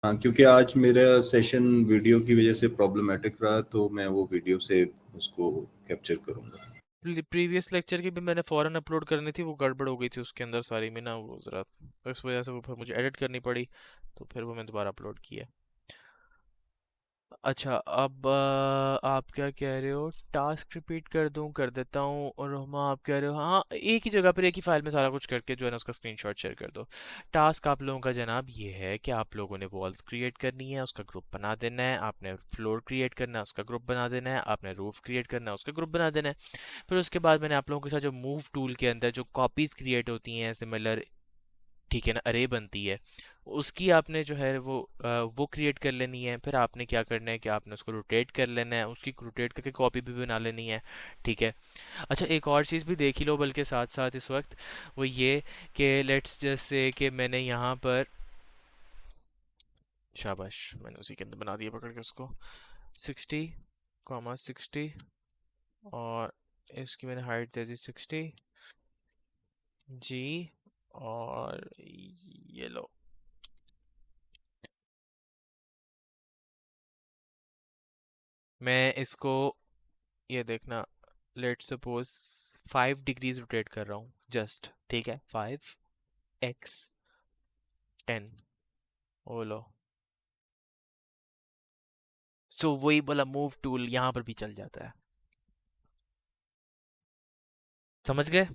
Speaker 6: हाँ, क्योंकि आज मेरा सेशन वीडियो की वजह से प्रॉब्लमेटिक रहा, तो मैं वो वीडियो से उसको कैप्चर करूंगा।
Speaker 1: प्रीवियस लेक्चर की भी मैंने फ़ौरन अपलोड करनी थी, वो गड़बड़ हो गई थी उसके अंदर सारी में ना, वो ज़रा इस वजह से वो फिर मुझे एडिट करनी पड़ी, तो फिर वो मैं दोबारा अपलोड किया। अच्छा, अब आप क्या कह रहे हो? टास्क रिपीट कर दूं? कर देता हूँ। और रोमा आप कह रहे हो हाँ एक ही जगह पर एक ही फाइल में सारा कुछ करके जो है ना उसका स्क्रीनशॉट शेयर कर दो। टास्क आप लोगों का जनाब ये है कि आप लोगों ने वॉल्स क्रिएट करनी है, उसका ग्रुप बना देना है। आपने फ्लोर क्रिएट करना है, उसका ग्रुप बना देना है। आपने रूफ क्रिएट करना है, उसका ग्रुप बना देना है। फिर उसके बाद मैंने आप लोगों के साथ जो मूव टूल के अंदर जो कॉपीज़ क्रिएट होती हैं सिमिलर, ठीक है ना, अरे बनती है, उसकी आपने जो है वो क्रिएट कर लेनी है। फिर आपने क्या करना है कि आपने उसको रोटेट कर लेना है, उसकी रोटेट करके कॉपी भी बना लेनी है, ठीक है? अच्छा, एक और चीज़ भी देख ही लो बल्कि साथ साथ इस वक्त, वो ये कि लेट्स जस्ट से कि मैंने यहाँ पर, शाबाश, मैंने उसी के अंदर बना दिया पकड़ के उसको 60, 60 और इसकी मैंने हाइट दे दी 60 जी। और ये लो, मैं इसको, ये देखना, लेट सपोज 5 डिग्रीज रोटेट कर रहा हूँ जस्ट, ठीक है? 5 x 10, ओ लो। सो वही बोला मूव टूल यहाँ पर भी चल जाता है। समझ गए?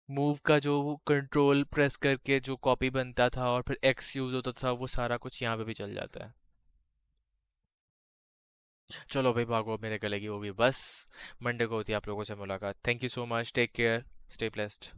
Speaker 1: मूव का जो कंट्रोल प्रेस करके जो कॉपी बनता था और फिर एक्स यूज होता था, वो सारा कुछ यहाँ पे भी चल जाता है। चलो भाई भागो, मेरे गले की वो भी बस। मंडे को होती है आप लोगों से मुलाकात। Thank you so much, take care, stay blessed.